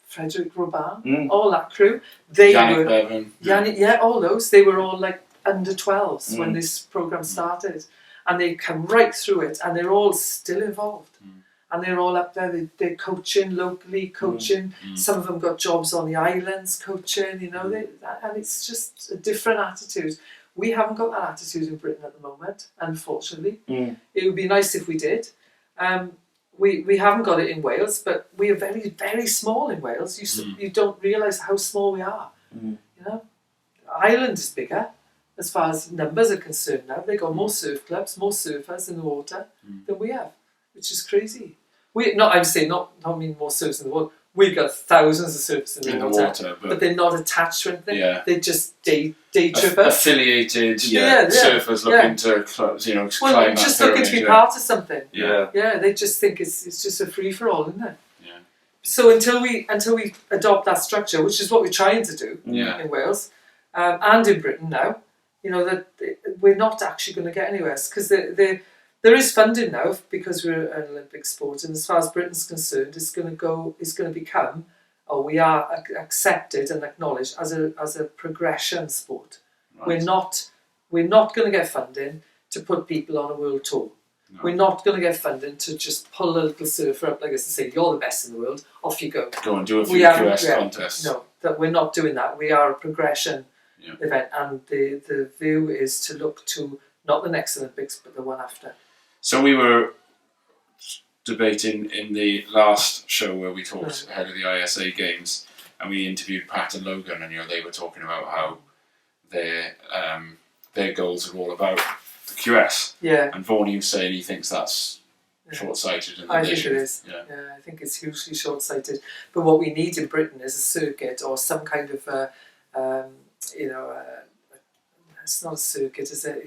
Frederic Robin, all that crew. Yannick Bevan. All those. They were all like under 12s when this program started. And they come right through it, and they're all still involved. And they're all up there, they're coaching, locally coaching. Some of them got jobs on the islands coaching, you know, and it's just a different attitude. We haven't got that attitude in Britain at the moment, unfortunately. It would be nice if we did. We haven't got it in Wales, but we are very, very small in Wales. You don't realise how small we are. You know, Ireland is bigger. As far as numbers are concerned now, they've got more surf clubs, more surfers in the water than we have, which is crazy. Not mean more surfers in the water. We've got thousands of surfers in the water, but they're not attached to anything. They're just day trippers, affiliated surfers looking to climb just looking to be part of something. They just think it's just a free for all, isn't it? So until we adopt that structure, which is what we're trying to do in Wales and in Britain now. You know, that we're not actually going to get anywhere, because there is funding now because we're an Olympic sport, and as far as Britain's concerned, it's going to become, or we are accepted and acknowledged as a progression sport. Right. We're not going to get funding to put people on a world tour. No. We're not going to get funding to just pull a little surfer up, like I say, you're the best in the world, off you go. Go and do a few QS contests. No, that we're not doing that. We are a progression event, and the view is to look to not the next Olympics but the one after. So we were debating in the last show where we talked ahead of the ISA games, and we interviewed Pat and Logan, and they were talking about how their goals are all about the QS. And Vaughan was saying he thinks that's short-sighted. And I think it is. I think it's hugely short-sighted. But what we need in Britain is a circuit or some kind of it's not a circuit, is it?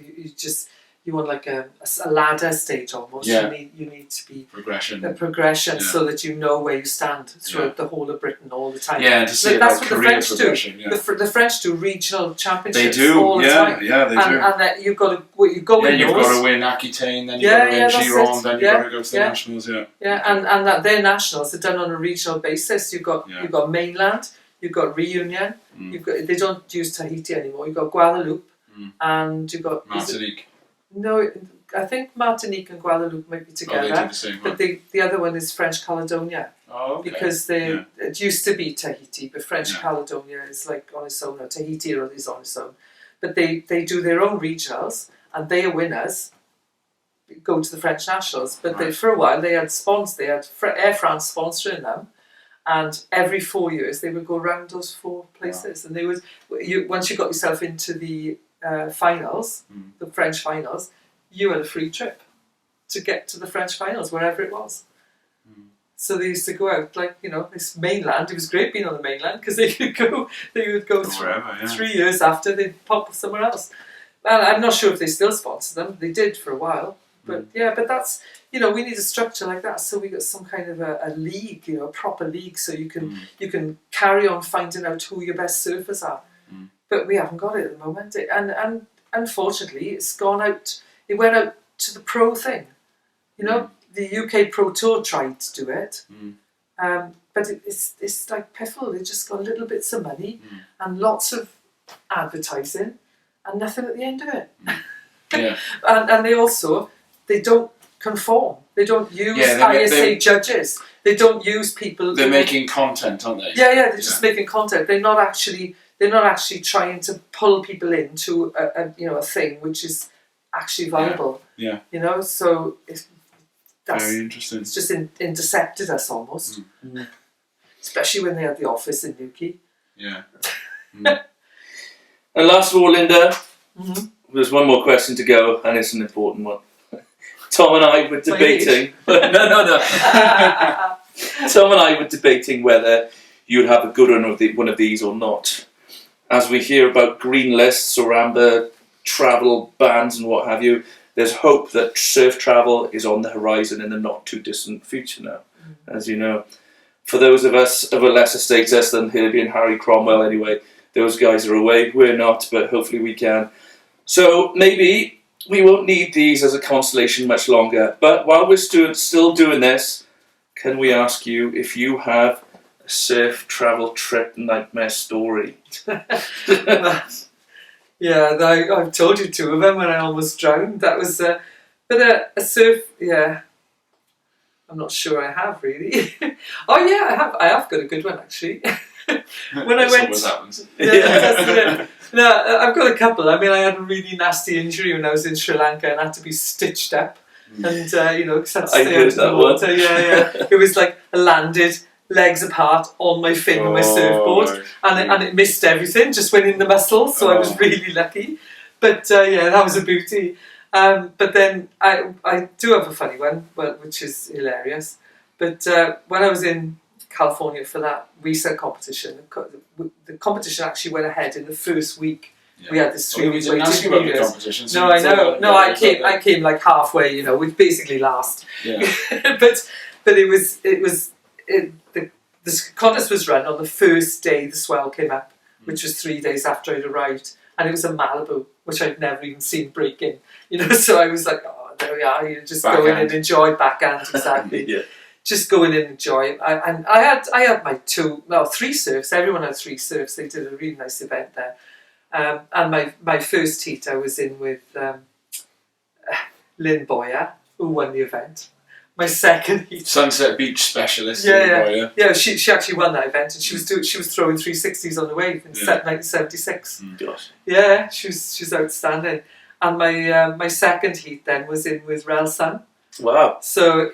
you want like a ladder stage almost. Yeah. You need to be Progression. a progression Yeah. so that you know where you stand throughout the whole of Britain all the time. Yeah, and to see That's like what the career French do. progression. Yeah. The French do regional championships They do. all the Yeah, time. yeah, they do. And that you've got to you go in You've those. got to win Aquitaine, then you've Yeah, got to win that's Gironde, it. then you've Yeah, got to go to the yeah. nationals. Yeah. Yeah, and that their nationals are done on a regional basis. You've got mainland, you've got Reunion, they don't use Tahiti anymore. You've got Guadeloupe, and you've got Martinique. No, I think Martinique and Guadeloupe might be together. Oh, they do the same. But the other one is French Caledonia. Oh, okay. Because it used to be Tahiti, but French Caledonia is like on its own now. Tahiti is on its own. But they do their own regionals, and they are winners. Go to the French nationals, but for a while they had Air France sponsoring them, and every 4 years they would go around those 4 places, and they would once you got yourself into the finals, the French finals, you had a free trip to get to the French finals wherever it was. So they used to go out this mainland. It was great being on the mainland because they would go wherever, 3 years after they'd pop somewhere else. And I'm not sure if they still sponsor them. They did for a while. But but that's, we need a structure like that. So we got some kind of a league, a proper league, so you can carry on finding out who your best surfers are. But we haven't got it at the moment. And unfortunately, it's gone out. It went out to the pro thing. The UK Pro Tour tried to do it, but it's like piffle. They just got little bits of money and lots of advertising and nothing at the end of it. Yeah. And they don't conform. They don't use ISA judges. They don't use people. They're making content, aren't they? Yeah, they're just making content. They're not actually trying to pull people into a thing which is actually viable. Yeah. So that's very interesting. It's just intercepted us almost. Especially when they had the office in Newquay. Yeah. And last of all, Linda, there's one more question to go, and it's an important one. Tom and I were debating. No. Tom and I were debating whether you'd have a good one of these or not. As we hear about green lists or amber travel bans and what have you, there's hope that surf travel is on the horizon in the not too distant future now, as you know. For those of us of a lesser status than Herbi and Harry Cromwell anyway, those guys are away. We're not, but hopefully we can. So maybe we won't need these as a constellation much longer. But while we're still doing this, can we ask you if you have a surf travel trip nightmare story? Yeah, I've told you 2 of them when I almost drowned. That was, but a surf. Yeah, I'm not sure I have really. Oh yeah, I have got a good one actually. When I went, always happens. Yeah. No, I've got a couple. I mean, I had a really nasty injury when I was in Sri Lanka and had to be stitched up, and because I had to stay out in the water. Yeah. It was like I landed, legs apart, on my fin with my surfboard, and it missed everything, just went in the muscles, so I was really lucky. But that was a beauty. But then I do have a funny one, which is hilarious. But when I was in California for that reset competition, the competition actually went ahead in the first week. Yeah. We had this 3 week waiting period. No, I know. No, I came like halfway, which basically last. Yeah. but the contest was run on the first day the swell came up, which was 3 days after I'd arrived, and it was a Malibu, which I'd never even seen breaking. So I was like, oh, there we are. Just go in and enjoy backhand, exactly. Yeah. Just go in and enjoy. And I had my 3 surfs. Everyone had 3 surfs. They did a really nice event there. And my first heat I was in with Lynn Boyer, who won the event. My second heat, Sunset Beach specialist. Yeah. She actually won that event, and she was throwing 360s on the wave in 1976. Gosh. Yeah, she was outstanding. And my second heat then was in with Rel Sun. Wow. So,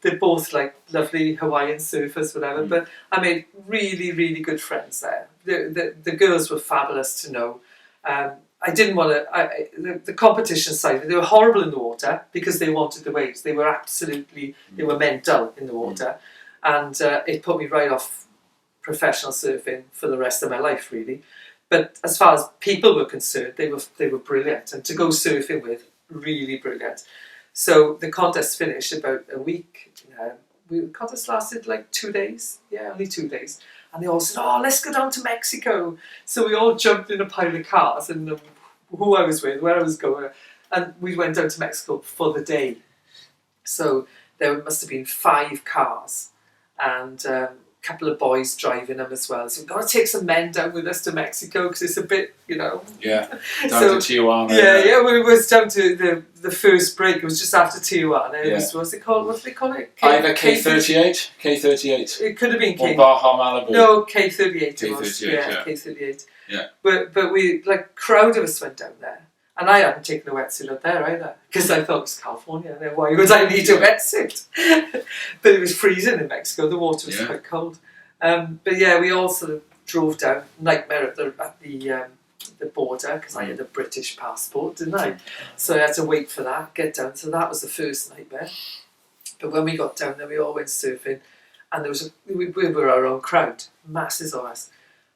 they're both like lovely Hawaiian surfers, whatever, but I made really, really good friends there. The girls were fabulous to know. I didn't want to, the competition side, they were horrible in the water because they wanted the waves. They were they were mental in the water. And it put me right off professional surfing for the rest of my life, really. But as far as people were concerned, they were brilliant. And to go surfing with, really brilliant. So the contest finished about a week. The contest lasted like 2 days. Yeah, only 2 days. And they all said, "Oh, let's go down to Mexico." So we all jumped in a pile of cars, and who I was with, where I was going, and we went down to Mexico for the day. So there must have been 5 cars, and a couple of boys driving them as well. So we've got to take some men down with us to Mexico because it's a bit, Yeah, down So, to Tijuana. Yeah, well, it was down to the first break. It was just after Tijuana. It was, what's it called? What do they call it? Either K38? K38. It could have been Or K. Baja Malibu. No, K38 it was. K38, yeah. K38. Yeah. But we, like, crowd of us went down there. And I hadn't taken a wetsuit up there either, because I thought it was California, and why would I need a wetsuit? But it was freezing in Mexico, the water was quite cold. But yeah, we all sort of drove down, nightmare at the border, because I had a British passport, didn't I? So I had to wait for that, get down. So that was the first nightmare. But when we got down there, we all went surfing, and we were our own crowd, masses of us.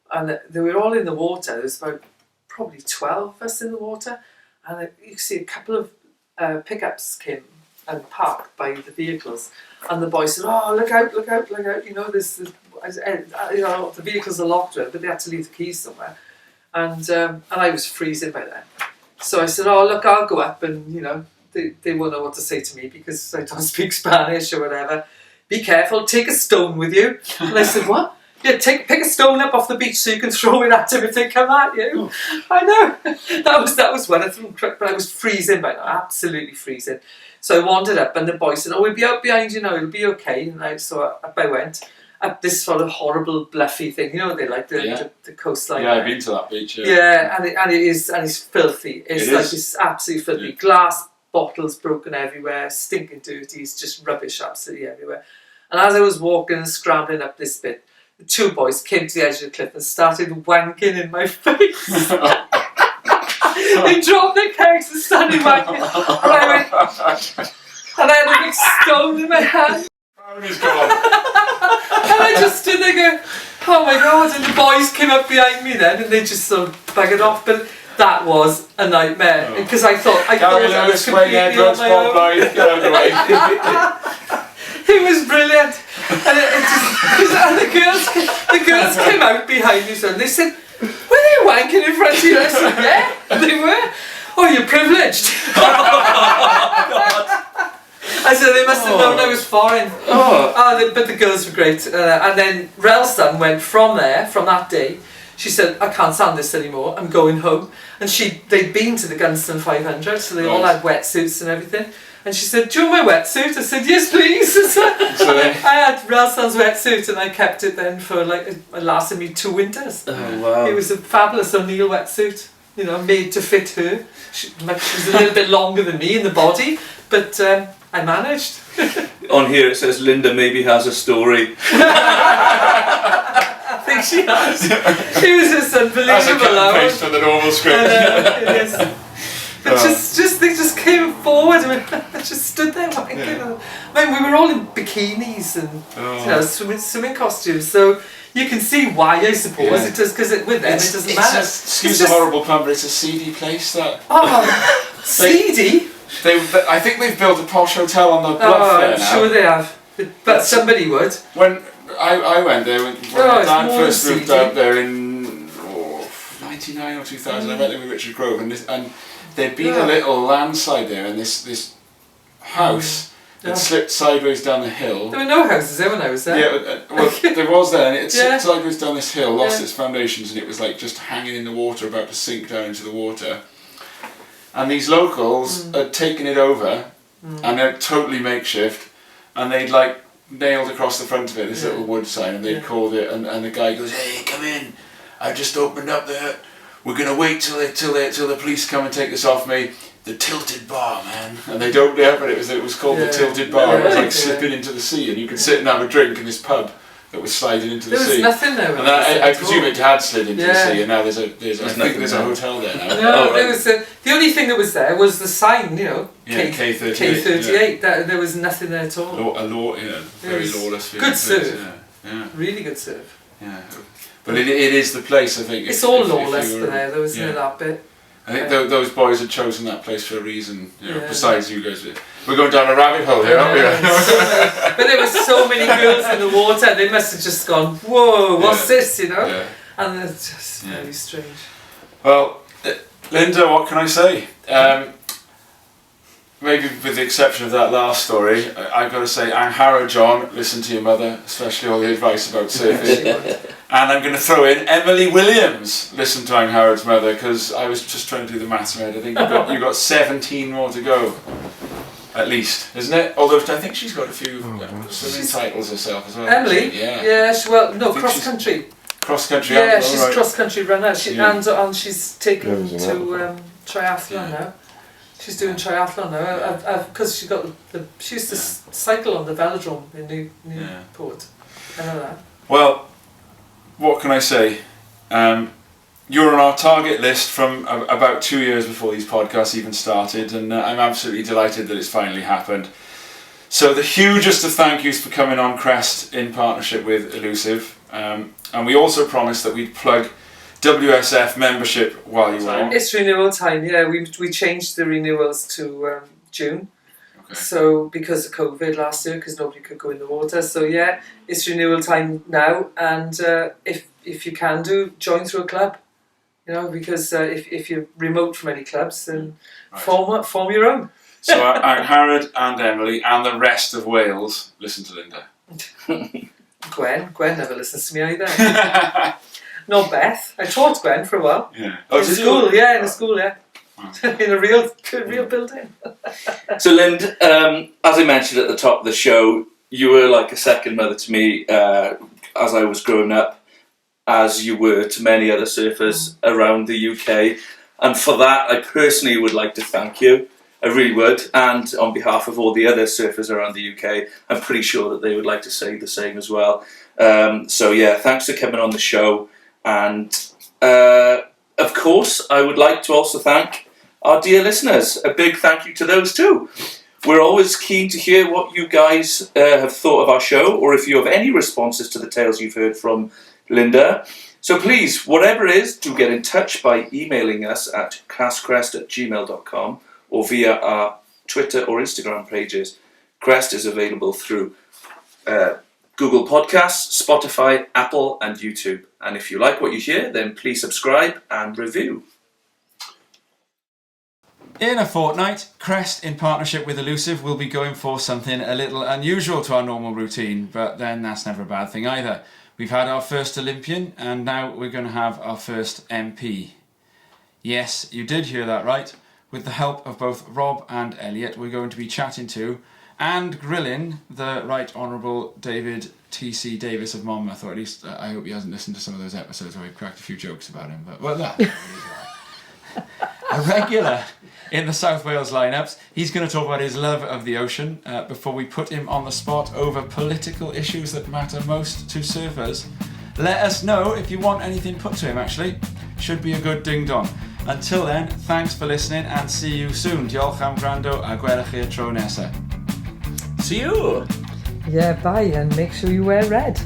And they were all in the water. There was about probably 12 of us in the water, and you see a couple of pickups came and parked by the vehicles, and the boys said, "Oh, look out, look out, look out, the vehicles are locked," but they had to leave the keys somewhere, and I was freezing by then. So I said, "Oh, look, I'll go up, and they won't know what to say to me because I don't speak Spanish or whatever. Be careful, take a stone with you." And I said, "What?" "Yeah, pick a stone up off the beach so you can throw it at them if they come at you." I know. That was one of them, but I was freezing by now, absolutely freezing. So I wandered up, and the boy said, "Oh, we'll be out behind you now, it'll be okay." And so up I went, up this sort of horrible bluffy thing, they like the coastline. Yeah, I've been to that beach. Yeah, and it's filthy. It's absolutely filthy. Yeah. Glass bottles broken everywhere, stinking dirty, it's just rubbish absolutely everywhere. And as I was walking and scrambling up this bit, the 2 boys came to the edge of the cliff and started wanking in my face. They dropped their kegs and started wanking. And I had a big stone in my hand. Oh, he's gone. And I just stood there going, "Oh my God," and the boys came up behind me then, and they just sort of buggered off. But that was a nightmare, because I thought I was completely on my own. It was brilliant, and the girls came out behind me, and they said, "Were they wanking in front of you?" I said, "Yeah, they were." "Oh, you're privileged." I said they must have known I was foreign. But the girls were great, and then Relson went from that day. She said, "I can't stand this anymore, I'm going home." And they'd been to the Gunston 500, so they all had wetsuits and everything. And she said, "Do you want my wetsuit?" I said, "Yes, please." So I had Relson's wetsuit, and I kept it then for it lasted me 2 winters. Oh, wow. It was a fabulous O'Neill wetsuit, made to fit her. She was a little bit longer than me in the body, but I managed. On here it says Linda maybe has a story. I think she has. It was just unbelievable. That's a cut and paste for the normal script. It is. But they just came forward and I just stood there wanking. I mean, we were all in bikinis and swimming costumes, so you can see why, I suppose. It does, because with them it doesn't matter. Excuse the horrible pun, but it's a seedy place. That seedy. I think they've built a posh hotel on the bluff there I'm now. sure they have, but somebody would. When I went there when my dad first moved out there in 99 or 2000, I went there with Richard Grove, and there'd been a little landslide there, and this house had slipped sideways down the hill. There were no houses there when I was there. Yeah, well, there was there, and it slipped sideways down this hill, lost its foundations, and it was like just hanging in the water, about to sink down into the water. And these locals had taken it over, and they're totally makeshift, and they'd nailed across the front of it this little wood sign, and they'd called it, and the guy goes, "Hey, come in, I've just opened up there. We're gonna wait till the police come and take this off me. The Tilted Bar, man." And they'd opened it up, and it was called the Tilted Bar. It was like slipping into the sea, and you could sit and have a drink in this pub that was sliding into the sea. There was nothing there. And I presume it had slid into the sea, and now there's a hotel there now. No, there was the only thing that was there was the sign, K38. There was nothing there at all. Very lawless. Good surf. Yeah. Really good surf. Yeah. But it is the place, I think. It's all lawless there, though, isn't it, that bit? I think those boys had chosen that place for a reason. You know, Yeah. besides you guys, we're going down a rabbit hole here, aren't we? But there were so many girls in the water. They must have just gone, "Whoa, what's this?" You know. Yeah. And it's just very strange. Well, Linda, what can I say? Maybe with the exception of that last story, I've got to say, Huw Herbi John, listen to your mother, especially all the advice about surfing. And I'm going to throw in Emily Williams, listen to Huw Herbi's mother, because I was just trying to do the maths in my head. I think you've got 17 more to go, at least, isn't it? Although I think she's got a few swimming titles herself as well. Emily? Yeah. Yeah, cross country. Cross country. Yeah, she's a cross country runner. Yeah. And she's taken to triathlon now. She's doing triathlon now because she used to cycle on the velodrome in Newport. I know that. Well, what can I say? You're on our target list from about 2 years before these podcasts even started, and I'm absolutely delighted that it's finally happened. So the hugest of thank yous for coming on Crest in partnership with Elusive, and we also promised that we'd plug WSF membership while you were on. It's renewal time. Yeah, we changed the renewals to June. Okay. So because of COVID last year, because nobody could go in the water. So yeah, it's renewal time now, and if you can join through a club, you know, because if you're remote from any clubs, then form your own. So Harrod and Emily and the rest of Wales listen to Linda. Gwen never listens to me either. Not Beth. I taught Gwen for a while. Yeah. In school, yeah. In a real building. So, Lind, as I mentioned at the top of the show, you were like a second mother to me as I was growing up, as you were to many other surfers around the UK. And for that, I personally would like to thank you. I really would. And on behalf of all the other surfers around the UK, I'm pretty sure that they would like to say the same as well. So, yeah, thanks for coming on the show. And, of course, I would like to also thank our dear listeners. A big thank you to those too. We're always keen to hear what you guys have thought of our show, or if you have any responses to the tales you've heard from Linda. So please, whatever it is, do get in touch by emailing us at castcrest@gmail.com or via our Twitter or Instagram pages. Crest is available through Google Podcasts, Spotify, Apple and YouTube. And if you like what you hear, then please subscribe and review. In a fortnight, Crest, in partnership with Elusive, will be going for something a little unusual to our normal routine, but then that's never a bad thing either. We've had our first Olympian, and now we're going to have our first MP. Yes, you did hear that right. With the help of both Rob and Elliot, we're going to be chatting to and grilling the Right Honourable David T.C. Davis of Monmouth, or at least I hope he hasn't listened to some of those episodes where we've cracked a few jokes about him. But well, that a regular in the South Wales lineups. He's going to talk about his love of the ocean before we put him on the spot over political issues that matter most to surfers. Let us know if you want anything put to him, actually. Should be a good ding-dong. Until then, thanks for listening and see you soon. Diolch am gwrando a gwelwch chi tro nesa. See you! Yeah, bye, and make sure you wear red.